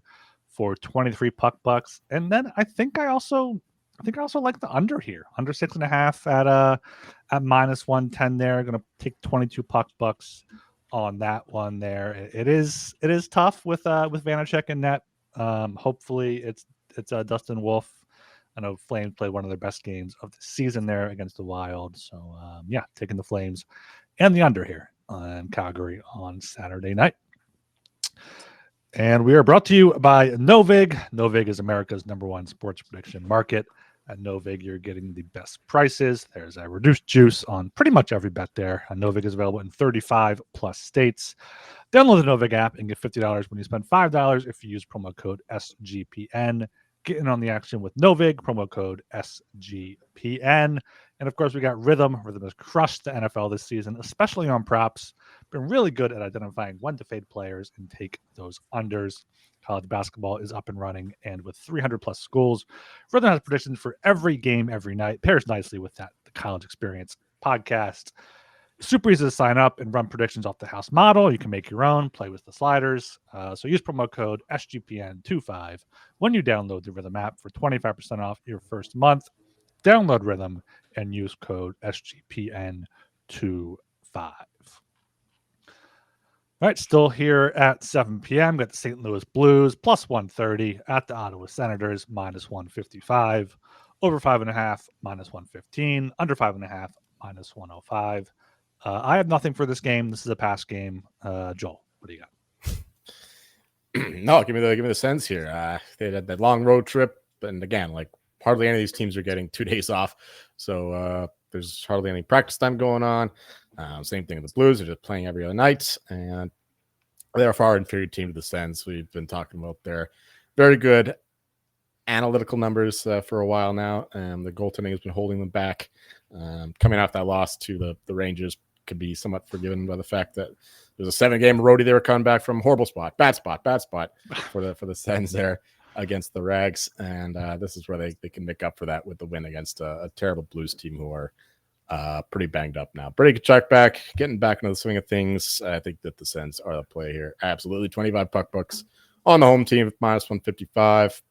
for 23 puck bucks, and then I think I also like the under here, under 6.5 at -110. There, going to take 22 puck bucks on that one. There, it is tough with Vanacek in net. Hopefully, it's Dustin Wolf. I know Flames played one of their best games of the season there against the Wild. So, yeah, taking the Flames and the under here on Calgary on Saturday night. And we are brought to you by Novig. Novig is America's #1 sports prediction market. At Novig, you're getting the best prices. There's a reduced juice on pretty much every bet there. Novig is available in 35 plus states. Download the Novig app and get $50 when you spend $5 if you use promo code SGPN. Get in on the action with Novig, promo code SGPN. And of course, we got Rhythm. Rhythm has crushed the NFL this season, especially on props. Been really good at identifying when to fade players and take those unders. College basketball is up and running, and with 300 plus schools, Rhythm has predictions for every game, every night. Pairs nicely with the College Experience podcast. Super easy to sign up and run predictions off the house model. You can make your own, play with the sliders. So use promo code SGPN25 when you download the Rhythm app for 25% off your first month. Download Rhythm and use code SGPN25. All right, still here at 7 p.m. Got the St. Louis Blues +130 at the Ottawa Senators -155. Over 5.5 -115. Under 5.5 -105. I have nothing for this game. This is a pass game. Joel, what do you got? No, give me the Sens here. They had that long road trip, and again, like hardly any of these teams are getting 2 days off, so there's hardly any practice time going on. Same thing with the Blues; they're just playing every other night, and they're a far inferior team to the Sens. We've been talking about their very good analytical numbers for a while now, and the goaltending has been holding them back. Coming off that loss to the Rangers could be somewhat forgiven by the fact that there's a 7-game roadie they were coming back from. Bad spot for the Sens there against the Rags, and this is where they can make up for that with the win against a terrible Blues team who are pretty banged up now. Brady Kachuk back, getting back into the swing of things. I think that the Sens are the play here. Absolutely, 25 puck bucks on the home team with -155.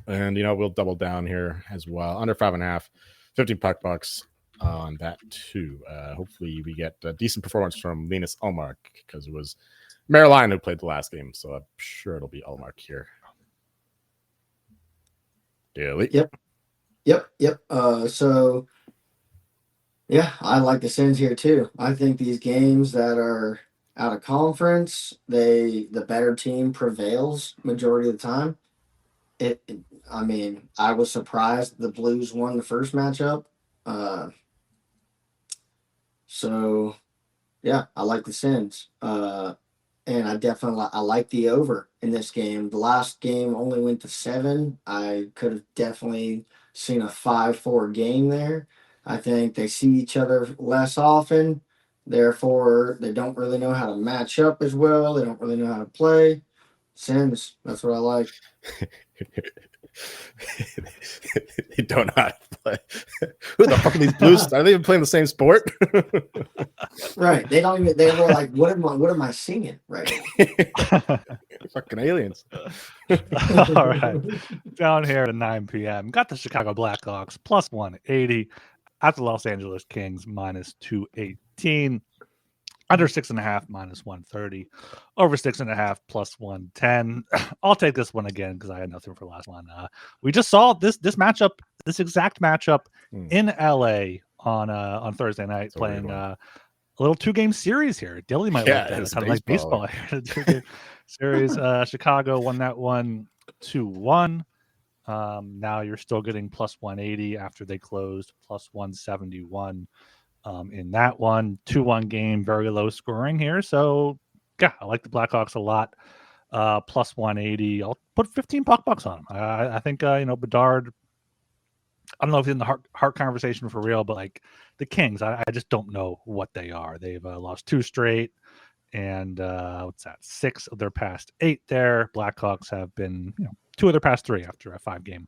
And, we'll double down here as well. Under 5.5, 15 puck bucks on that too. Hopefully we get a decent performance from Linus Ullmark because it was Marilyn who played the last game. So I'm sure it'll be Ullmark here. Daily. Yep. So, yeah, I like the Sens here too. I think these games that are out of conference, the better team prevails majority of the time. I mean, I was surprised the Blues won the first matchup. So yeah, I like the Sens. And I definitely I like the over in this game. The last game only went to 7. I could have definitely seen a 5-4 game there. I think they see each other less often. Therefore, they don't really know how to match up as well. They don't really know how to play. Sens, that's what I like. They don't know how to play. Who the fuck are these Blues? Are they even playing the same sport? Right. They don't even. They were like, "What am I singing?" Right. Fucking aliens. All right. Down here at 9 p.m. Got the Chicago Blackhawks plus 180 at the Los Angeles Kings minus 218. Under 6.5 minus 130. Over 6.5 plus 110. I'll take this one again because I had nothing for last one. We just saw this matchup, this exact matchup in LA on Thursday night, playing a little 2-game series here. Dilly might like that. It's kind of like baseball here. 2-game series. Chicago won that one 2-1. Now you're still getting plus 180 after they closed plus 171. In that one, 2-1 game, very low scoring here. So, yeah, I like the Blackhawks a lot. Plus 180. I'll put 15 bucks on them. I think, Bedard, I don't know if he's in the heart conversation for real, but like the Kings, I just don't know what they are. They've lost 2 straight, and what's that? 6 of their past 8 there. Blackhawks have been, 2 of their past 3 after a 5-game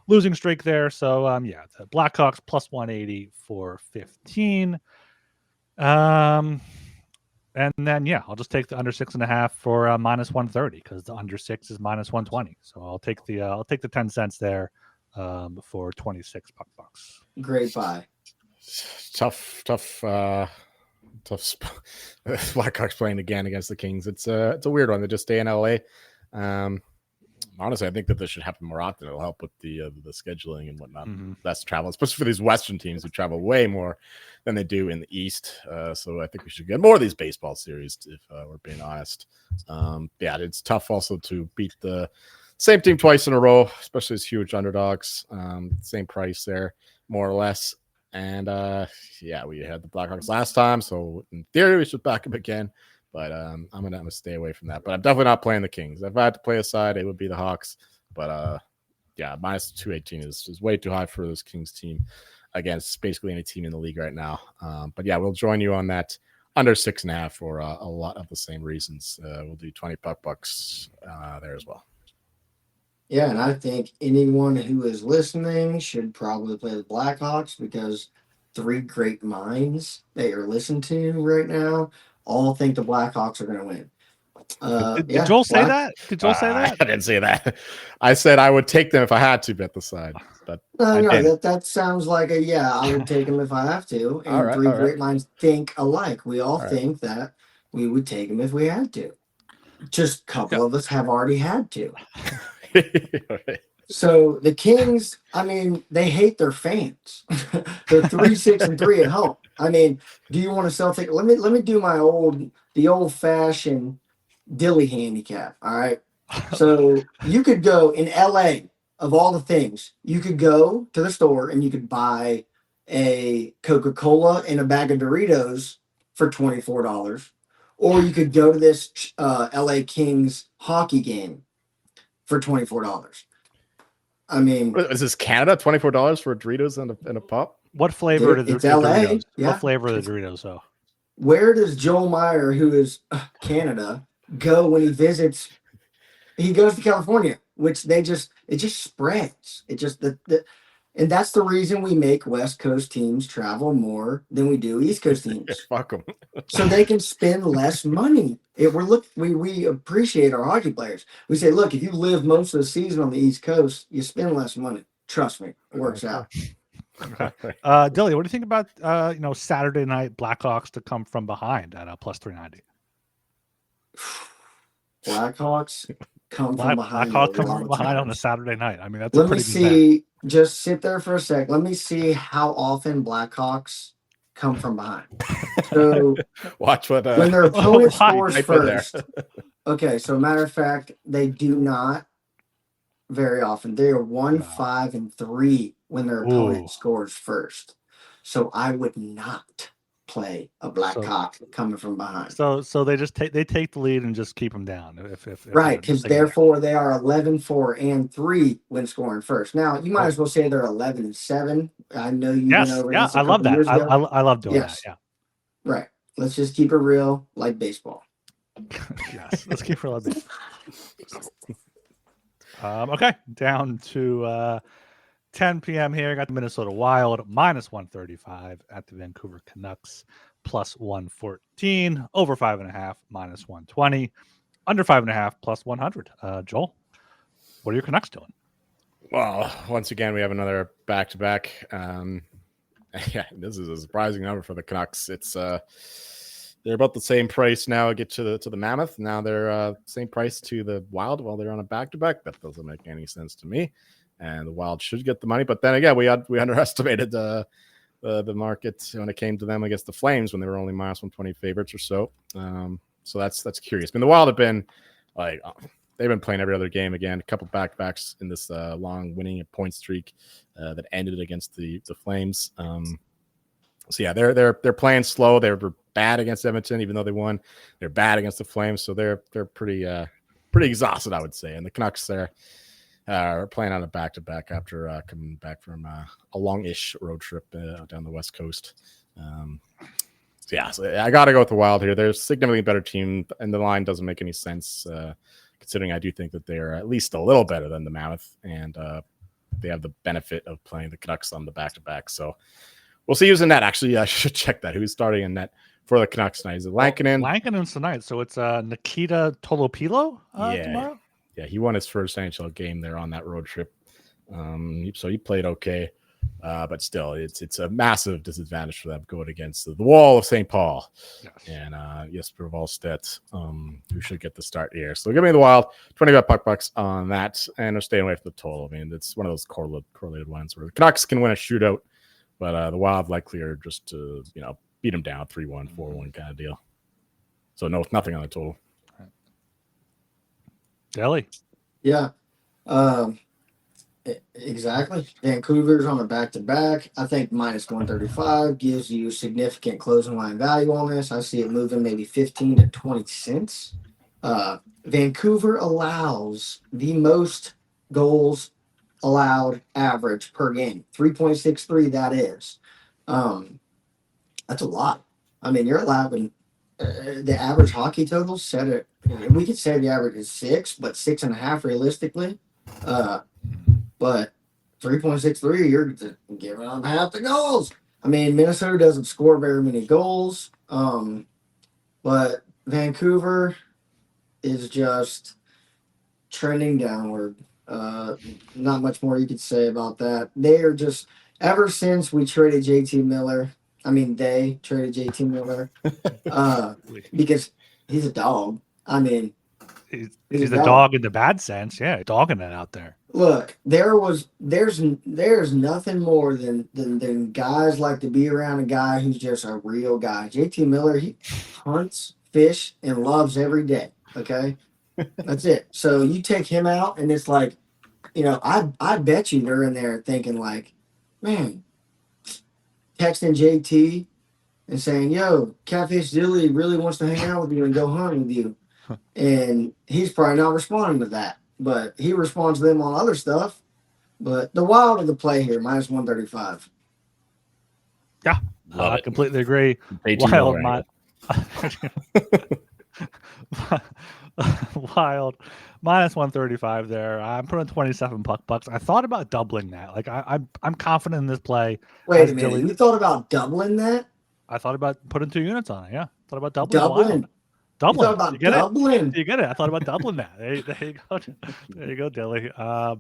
losing streak there. So, the Blackhawks plus 180 for 15. And then, I'll just take the under 6.5 for minus 130 because the under 6 is minus 120. So I'll take the 10 cents there for 26 bucks. Great buy. Tough. Blackhawks playing again against the Kings. It's a weird one. They just stay in LA. Honestly, I think that this should happen more often. It'll help with the scheduling and whatnot. Less travel, especially for these Western teams who travel way more than they do in the East. So I think we should get more of these baseball series, if we're being honest. It's tough also to beat the same team twice in a row, especially as huge underdogs. Same price there, more or less. And we had the Blackhawks last time, so in theory we should back up again. But I'm gonna stay away from that. But I'm definitely not playing the Kings. If I had to play a side, it would be the Hawks. But minus 218 is way too high for this Kings team against basically any team in the league right now. We'll join you on that under 6.5 for a lot of the same reasons. We'll do 20 bucks there as well. Yeah, and I think anyone who is listening should probably play the Blackhawks because 3 great minds that you're listening to right now all think the Blackhawks are going to win. Did Joel say that? Did Joel say that? I didn't say that. I said I would take them if I had to bet the side. But that sounds like I would take them if I have to. And 3 great minds think alike. We all think that we would take them if we had to. Just a couple of us have already had to. So the Kings, they hate their fans. They're 3-6-3 at home. Do you want to sell tickets? Let me do the old fashioned Dilly handicap. All right. So you could go in LA, of all the things, you could go to the store and you could buy a Coca-Cola and a bag of Doritos for $24. Or you could go to this LA Kings hockey game for $24. Is this Canada? $24 for Doritos and a pop? What flavor are the Doritos? Yeah. What flavor are the Doritos? So, where does Joel Meyer, who is Canada, go when he visits? He goes to California, which it just spreads. It just and that's the reason we make West Coast teams travel more than we do East Coast teams. Fuck them. So they can spend less money. We appreciate our hockey players. We say, look, if you live most of the season on the East Coast, you spend less money. Trust me, it works out. Dilly, what do you think about Saturday night Blackhawks to come from behind at plus 390? Blackhawks come from behind. Blackhawks come from behind on a Saturday night. That's Let me see. Just sit there for a sec. Let me see how often Blackhawks come from behind. So watch what when their opponent scores typo there. first. Okay, so matter of fact, they do not very often. They are 1, 5, and 3 when their opponent scores first. So I would not play a Blackhawk coming from behind. So they just take the lead and just keep them down. If right, because therefore they are 11, 4, and 3 when scoring first. Now you might as well say they're 11 and 7. I know you went over this. I love that. I love doing that. Yeah. Right. Let's just keep it real, like baseball. Yes, let's keep it real. Okay, down to 10 p.m. here. Got the Minnesota Wild minus 135 at the Vancouver Canucks plus 114, over 5.5 minus 120, under 5.5 plus 100. Joel, what are your Canucks doing? Well, once again, we have another back-to-back. Yeah, this is a surprising number for the Canucks. It's they're about the same price now. Get to the Mammoth. Now they're same price to the Wild while they're on a back-to-back. That doesn't make any sense to me. And the Wild should get the money, but then again, we underestimated the market when it came to them against the Flames when they were only minus 120 favorites or so. So that's curious. I mean, the Wild have been like they've been playing every other game again. A couple back-to-backs in this long winning point streak that ended against the Flames. So yeah, they're playing slow. They were bad against Edmonton, even though they won. They're bad against the Flames, so they're pretty exhausted, I would say. And the Canucks are playing on a back-to-back after coming back from a long-ish road trip down the West Coast. So I got to go with the Wild here. They're a significantly better team, and the line doesn't make any sense, considering I do think that they're at least a little better than the Mammoth, and they have the benefit of playing the Canucks on the back-to-back. So we'll see who's in net. Actually, I should check that. Who's starting in net for the Canucks tonight? Is it Lankinen? Lankinen's tonight, so it's Nikita Tolopilo tomorrow? Yeah, he won his first NHL game there on that road trip. So he played okay. But still, it's a massive disadvantage for them going against the wall of St. Paul. Yes. And Jesper Wallstedt, who should get the start here. So give me the Wild, 25 bucks on that, and I'm staying away from the total. I mean, it's one of those correlated ones where the Canucks can win a shootout, but the Wild likely are just to beat them down 3-1, 4-1 kind of deal. So nothing on the total. Dilly. Yeah. Exactly. Vancouver's on a back-to-back. I think minus 135 gives you significant closing line value on this. I see it moving maybe 15 to 20 cents. Vancouver allows the most goals allowed average per game. 3.63, that is. That's a lot. I mean, you're allowing the average hockey total set it. We could say the average is 6, but 6.5 realistically. But 3.63, you're giving them half the goals. I mean, Minnesota doesn't score very many goals. But Vancouver is just trending downward. Not much more you could say about that. They are just, ever since we traded JT Miller, they traded JT Miller because he's a dog. I mean, he's a dog in the bad sense. Yeah, dogging it out there. Look, there's nothing more than guys like to be around a guy who's just a real guy. JT Miller, he hunts, fish, and loves every day. Okay, that's it. So you take him out, and it's like, I bet you they're in there thinking like, man, texting JT and saying, yo, Catfish Dilly really wants to hang out with you and go hunting with you. And he's probably not responding to that, but he responds to them on other stuff. But the Wild of the play here, minus 135. Yeah, I completely agree. Wild, Wild, minus 135 there. I'm putting 27 bucks. I thought about doubling that. Like I'm confident in this play. Wait a minute, you thought about doubling that? I thought about putting 2 units on it. Yeah, thought about doubling. Doubling. You thought about doubling. You get it. I thought about doubling that. There you go. There you go, Dilly. But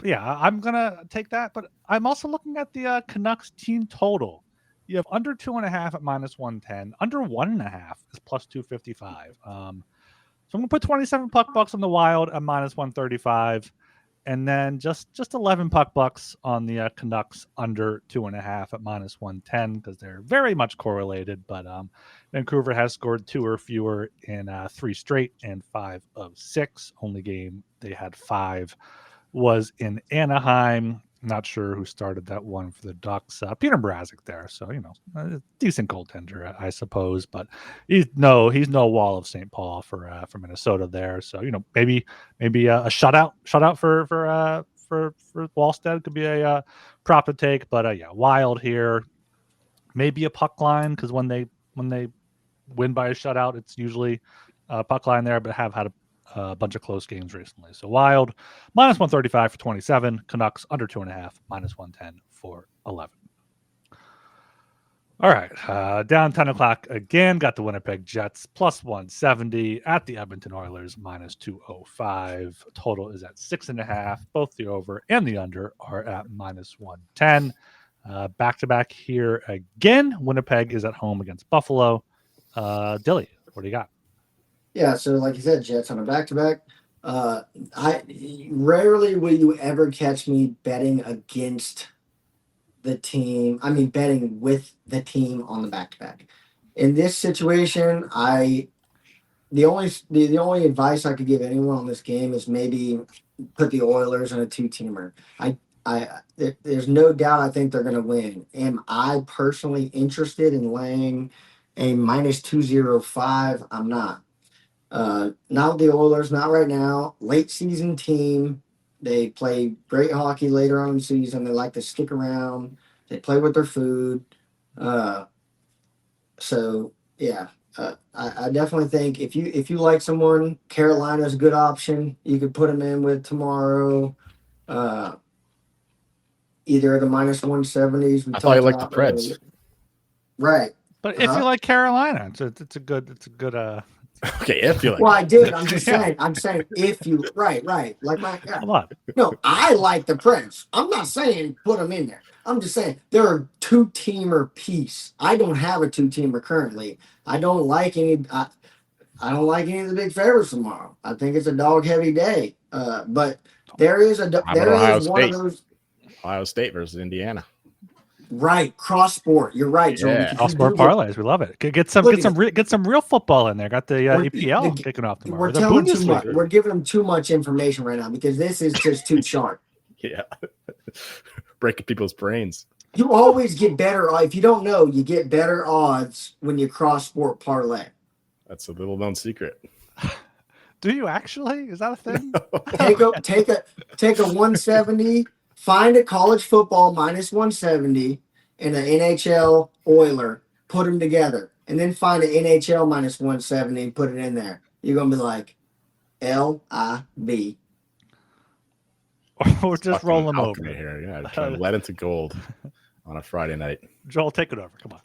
yeah, I'm gonna take that. But I'm also looking at the Canucks team total. You have under 2.5 at minus 110. Under 1.5 is plus 255. So I'm gonna put 27 bucks on the Wild at minus 135. And then just 11 puck bucks on the Canucks under 2.5 at -110 because they're very much correlated. But Vancouver has scored 2 or fewer in 3 straight and 5 of 6. Only game they had 5 was in Anaheim. Not sure who started that one for the Ducks. Peter Mrazek there, so a decent goaltender, I suppose. But he's no Wall of St. Paul for Minnesota there. So maybe a shutout for Wallstead could be a prop to take. But Wild here, maybe a puck line because when they win by a shutout, it's usually a puck line there. But have had a bunch of close games recently. So Wild -135 for 27, Canucks under 2.5 -110 for 11. All right, down 10 o'clock again. Got the Winnipeg Jets +170 at the Edmonton Oilers -205. Total is at 6.5. Both the over and the under are at -110. Back to back here again. Winnipeg is at home against Buffalo. Dilly, what do you got? Yeah, so like you said, Jets on a back-to-back. I rarely will you ever catch me betting against the team. I mean, betting with the team on the back-to-back. In this situation, the only advice I could give anyone on this game is maybe put the Oilers in a 2-teamer. There's no doubt I think they're going to win. Am I personally interested in laying a -205? I'm not. Not the Oilers, not right now. Late season team. They play great hockey later on in the season. They like to stick around. They play with their food. So yeah, I definitely think if you like someone, Carolina's a good option. You could put them in with tomorrow. Either of the -170s. I thought you liked the Preds. Right. But if you like Carolina, it's a good Okay, if you like. Well, I did. I'm just saying. I'm saying if you right. Like my yeah. Come on. No, I like the Preds. I'm not saying put them in there. I'm just saying they're a 2-teamer piece. I don't have a 2-teamer currently. I don't like any. I don't like any of the big favorites tomorrow. I think it's a dog-heavy day. But there is one of those. Ohio State versus Indiana. Right, cross sport. You're right, Joel. Yeah, cross sport parlays. We love it. Get some real football in there. Got the EPL kicking off tomorrow. We're telling too much. We're giving them too much information right now because this is just too sharp. Yeah, breaking people's brains. You always get better. If you don't know, you get better odds when you cross sport parlay. That's a little known secret. Do you actually? Is that a thing? Take a 170. Find a college football -170 and an NHL Oiler, put them together, and then find an NHL -170 and put it in there. You're gonna be like, LIV. Or just roll them over here. Yeah, trying to lead into gold on a Friday night. Joel, take it over. Come on.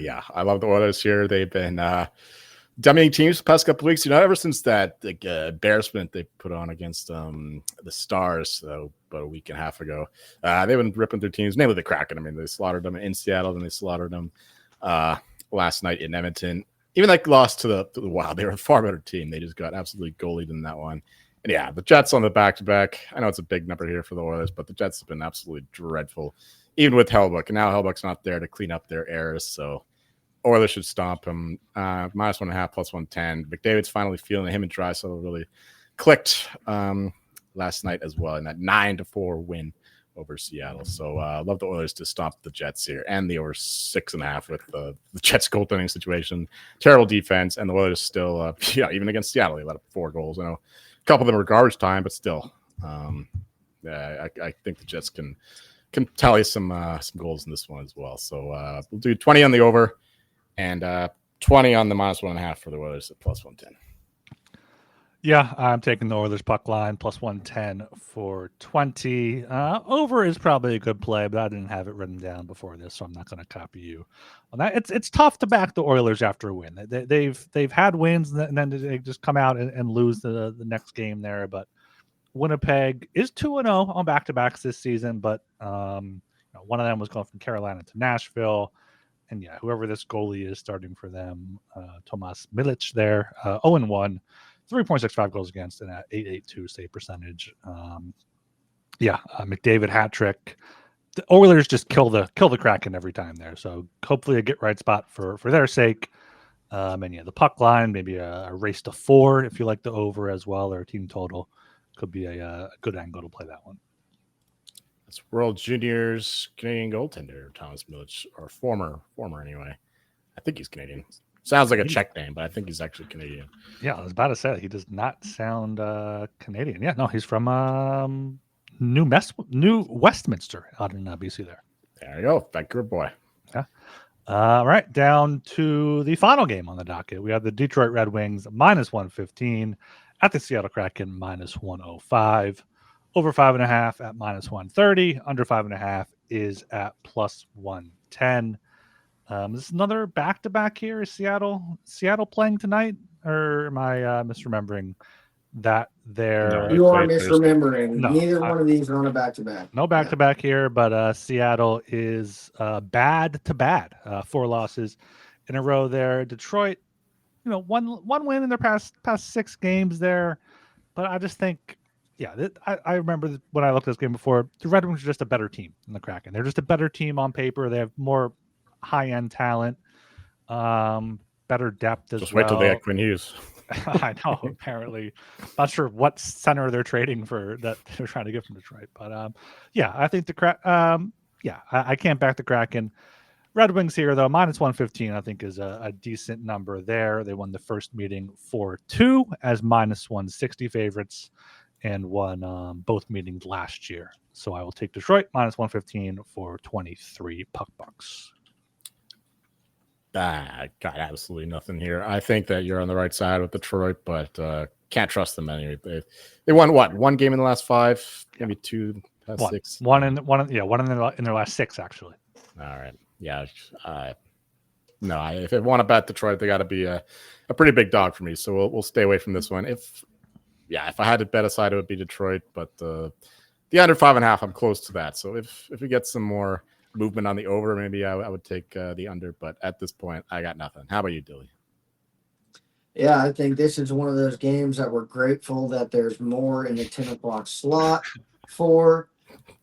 Yeah, I love the Oilers here. They've been dominating teams the past couple of weeks. Ever since that embarrassment they put on against the Stars about a week and a half ago, they've been ripping through teams, namely the Kraken. I mean, they slaughtered them in Seattle, then they slaughtered them last night in Edmonton. Even like lost to the Wild, they were a far better team. They just got absolutely goalied in that one. And yeah, the Jets on the back-to-back. I know it's a big number here for the Oilers, but the Jets have been absolutely dreadful, even with Hellbuck. And now Hellbuck's not there to clean up their errors, so Oilers should stomp him. -1.5 +110. McDavid's finally feeling it. Him and Draisaitl really clicked last night as well in that 9-4 win over Seattle. So love the Oilers to stomp the Jets here and the over 6.5 with the Jets goaltending situation. Terrible defense, and the Oilers still, even against Seattle, they let up 4 goals. I know a couple of them were garbage time, but still, I think the Jets can tally some goals in this one as well. So we'll do 20 on the over. And 20 on the -1.5 for the Oilers at +110. Yeah, I'm taking the Oilers puck line +110 for 20. Over is probably a good play, but I didn't have it written down before this, so I'm not going to copy you on that. It's tough to back the Oilers after a win. They've had wins and then they just come out and lose the next game there. But Winnipeg is 2-0 on back-to-backs this season, but one of them was going from Carolina to Nashville. And yeah, whoever this goalie is starting for them, Tomas Milic there, 0-1, 3.65 goals against, and at .882 save percentage. Yeah, McDavid hat trick. The Oilers just kill the Kraken every time there. So hopefully a get right spot for their sake. And yeah, the puck line, maybe a race to 4 if you like the over as well, or a team total could be a good angle to play that one. That's World Juniors Canadian goaltender Thomas Milic, or former anyway. I think he's Canadian. Sounds like a Czech name, but I think he's actually Canadian. Yeah, I was about to say he does not sound Canadian. Yeah, no, he's from New Westminster out in BC there. There you go, Vancouver boy. Yeah. All right, down to the final game on the docket. We have the Detroit Red Wings -115 at the Seattle Kraken -105. Over 5.5 at -130. Under 5.5 is at +110. This is another back-to-back here. Is Seattle playing tonight, or am I misremembering that they're? No, You are played misremembering. No, Neither one of these are on a back-to-back. No back-to-back here, but Seattle is bad to bad. 4 losses in a row there. Detroit, one win in their past 6 games there, but I just think, I remember when I looked at this game before, the Red Wings are just a better team than the Kraken. They're just a better team on paper. They have more high-end talent, better depth as well. Just wait till they get Quinn Hughes. I know. Apparently, not sure what center they're trading for that they're trying to get from Detroit, but I think I can't back the Kraken. Red Wings here though, -115, I think is a decent number there. They won the first meeting 4-2 as -160 favorites, and won both meetings last year. So I will take Detroit -115 for 23 puck bucks. I got absolutely nothing here. I think that you're on the right side with Detroit, but can't trust them anyway. They won one game in the last 5, maybe 2 past 6. One in their last 6 actually. All right, yeah. No, if they want to bet Detroit, they got to be a pretty big dog for me. So we'll stay away from this one. If I had to bet a side, it would be Detroit, but the under 5.5, I'm close to that. So if we get some more movement on the over, maybe I would take the under, but at this point I got nothing. How about you, Dilly? Yeah, I think this is one of those games that we're grateful that there's more in the 10 o'clock slot for.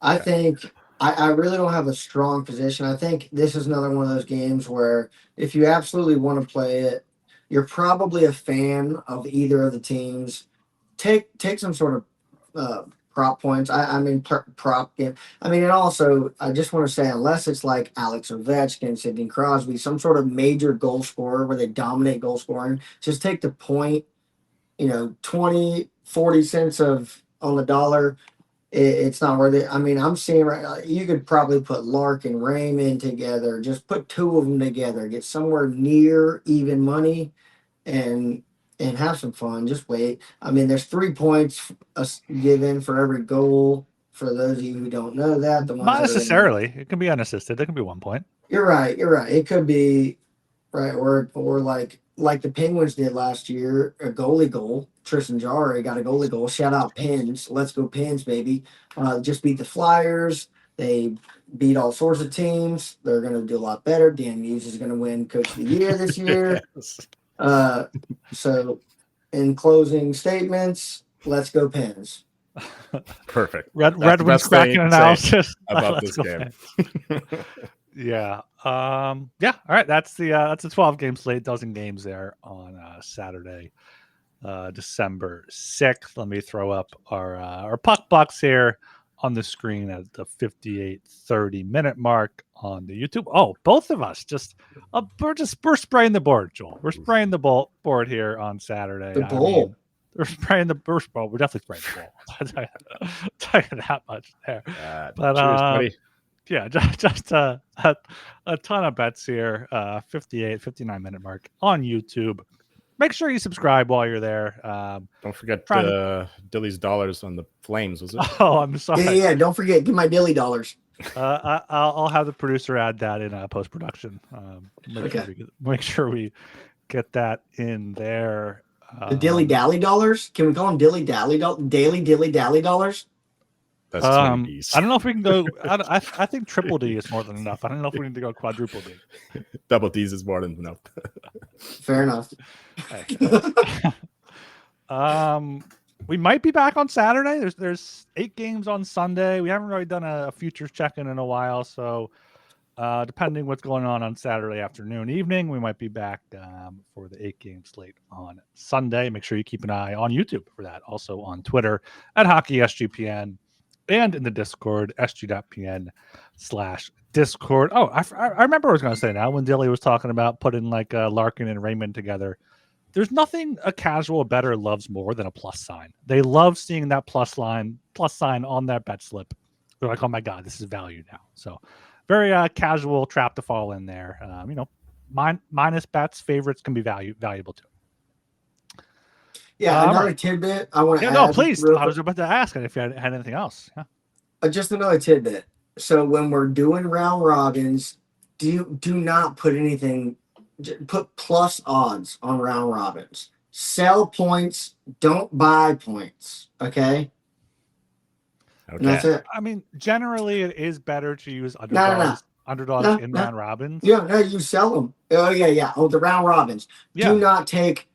I think I really don't have a strong position. I think this is another one of those games where if you absolutely want to play it, you're probably a fan of either of the teams. Take some sort of prop points. I mean, prop game. I mean, and also, I just want to say, unless it's like Alex Ovechkin, Sidney Crosby, some sort of major goal scorer where they dominate goal scoring, just take the point, 20, 40 cents on the dollar. It's not worth it. I mean, I'm seeing right now, you could probably put Lark and Raymond together, just put 2 of them together, get somewhere near even money, and have some fun. Just wait. I mean, there's 3 points given for every goal. For those of you who don't know that, the ones not necessarily, it can be unassisted. There can be 1 point. You're right. It could be right, or like the Penguins did last year, a goalie goal. Tristan Jarry got a goalie goal. Shout out Pens. Let's go Pens, baby. Just beat the Flyers. They beat all sorts of teams. They're going to do a lot better. Dan Muse is going to win Coach of the Year this year. Yes. So, in closing statements, let's go Pens. Perfect. Red Wings Kraken analysis about this game. Yeah. All right. That's the 12 game slate, dozen games there on Saturday, December 6th. Let me throw up our puck bucks here on the screen at the 58:30 minute mark on the YouTube. Oh, both of us we're spraying the board, Joel. We're spraying the board here on Saturday. The bowl. We're spraying the burst ball. We're definitely spraying the ball. I'll tell you that much there. But cheers, buddy. Yeah, just a ton of bets here. 59 minute mark on YouTube. Make sure you subscribe while you're there. Don't forget Dilly's dollars on the Flames, was it? Oh, I'm sorry. Yeah. Don't forget, get my Dilly dollars. I'll have the producer add that in post production. Make sure we get that in there. The Dilly Dally dollars? Can we call them Dilly Dally Daily Dilly Dally dollars? That's 20 Ds. I don't know if we can go. I think triple D is more than enough. I don't know if we need to go quadruple D. Double Ds is more than enough. Fair enough. We might be back on Saturday. There's 8 games on Sunday. We haven't really done a futures check-in in a while, so depending what's going on Saturday afternoon, evening, we might be back for the 8-game slate on Sunday. Make sure you keep an eye on YouTube for that. Also on Twitter at HockeySGPN and in the Discord, sg.pn/Discord. Oh, I remember what I was going to say now when Dilly was talking about putting like Larkin and Raymond together. There's nothing a casual bettor loves more than a plus sign. They love seeing that plus sign on that bet slip. They're like, oh my God, this is value now. So very casual trap to fall in there. Minus bets, favorites can be valuable too. Yeah, another tidbit I want to add. No, please. I was about to ask if you had anything else. Yeah. Just another tidbit. So when we're doing round robins, do not put anything. Put plus odds on round robins. Sell points. Don't buy points. Okay. And that's it. I mean, generally, it is better to use underdogs in round robins. Yeah, no, you sell them. Oh yeah. Oh, the round robins. Yeah. Do not take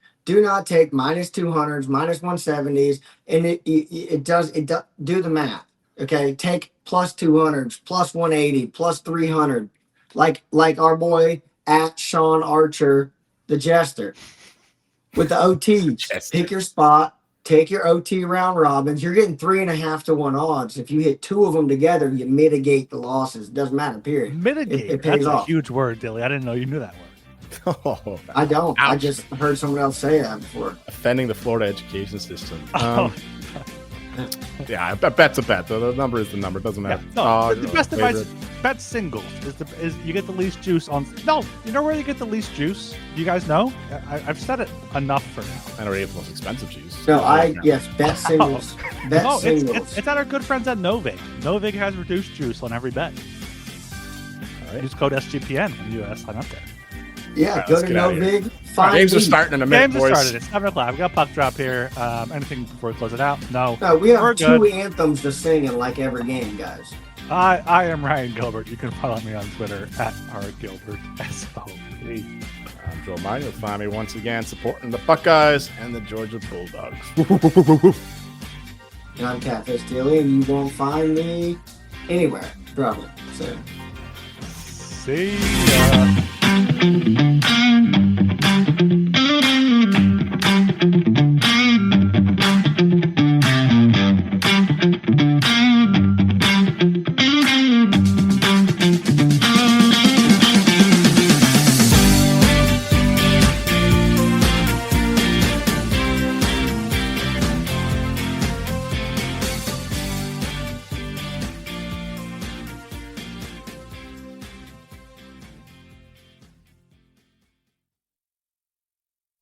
minus 200s, minus 170s, and it does do the math. Okay, take plus 200s, plus 180, plus 300, like our boy at Sean Archer, the Jester, with the OT. Pick your spot. Take your OT round robins. You're getting 3.5 to 1 odds. If you hit 2 of them together, you mitigate the losses. It doesn't matter. Period. Mitigate. It pays off. A huge word, Dilly. I didn't know you knew that word. Oh, I don't. Ouch. I just heard someone else say that before. Offending the Florida education system. Yeah, a bet's a bet. The number is the number. It doesn't matter. Yeah, no, the best advice: bet singles. Is you get the least juice on. No, you know where you get the least juice? You guys know? I've said it enough for now. I already have the most expensive juice. No, bet singles. Bet singles. It's at our good friends at Novig. Novig has reduced juice on every bet. All right. Use code SGPN when you sign up there. Yeah, right, go to Novig. Games are starting in a minute, boys. Games are started. It's 7 o'clock. We got puck drop here. Anything before we close it out? No, we have 2 anthems to sing in like every game, guys. I am Ryan Gilbert. You can follow me on Twitter at rgilbertsop. I'm Joel Meyer. You'll find me once again supporting the Buckeyes and the Georgia Bulldogs. And I'm Catfish Dilly, and you won't find me anywhere, probably. So. See ya.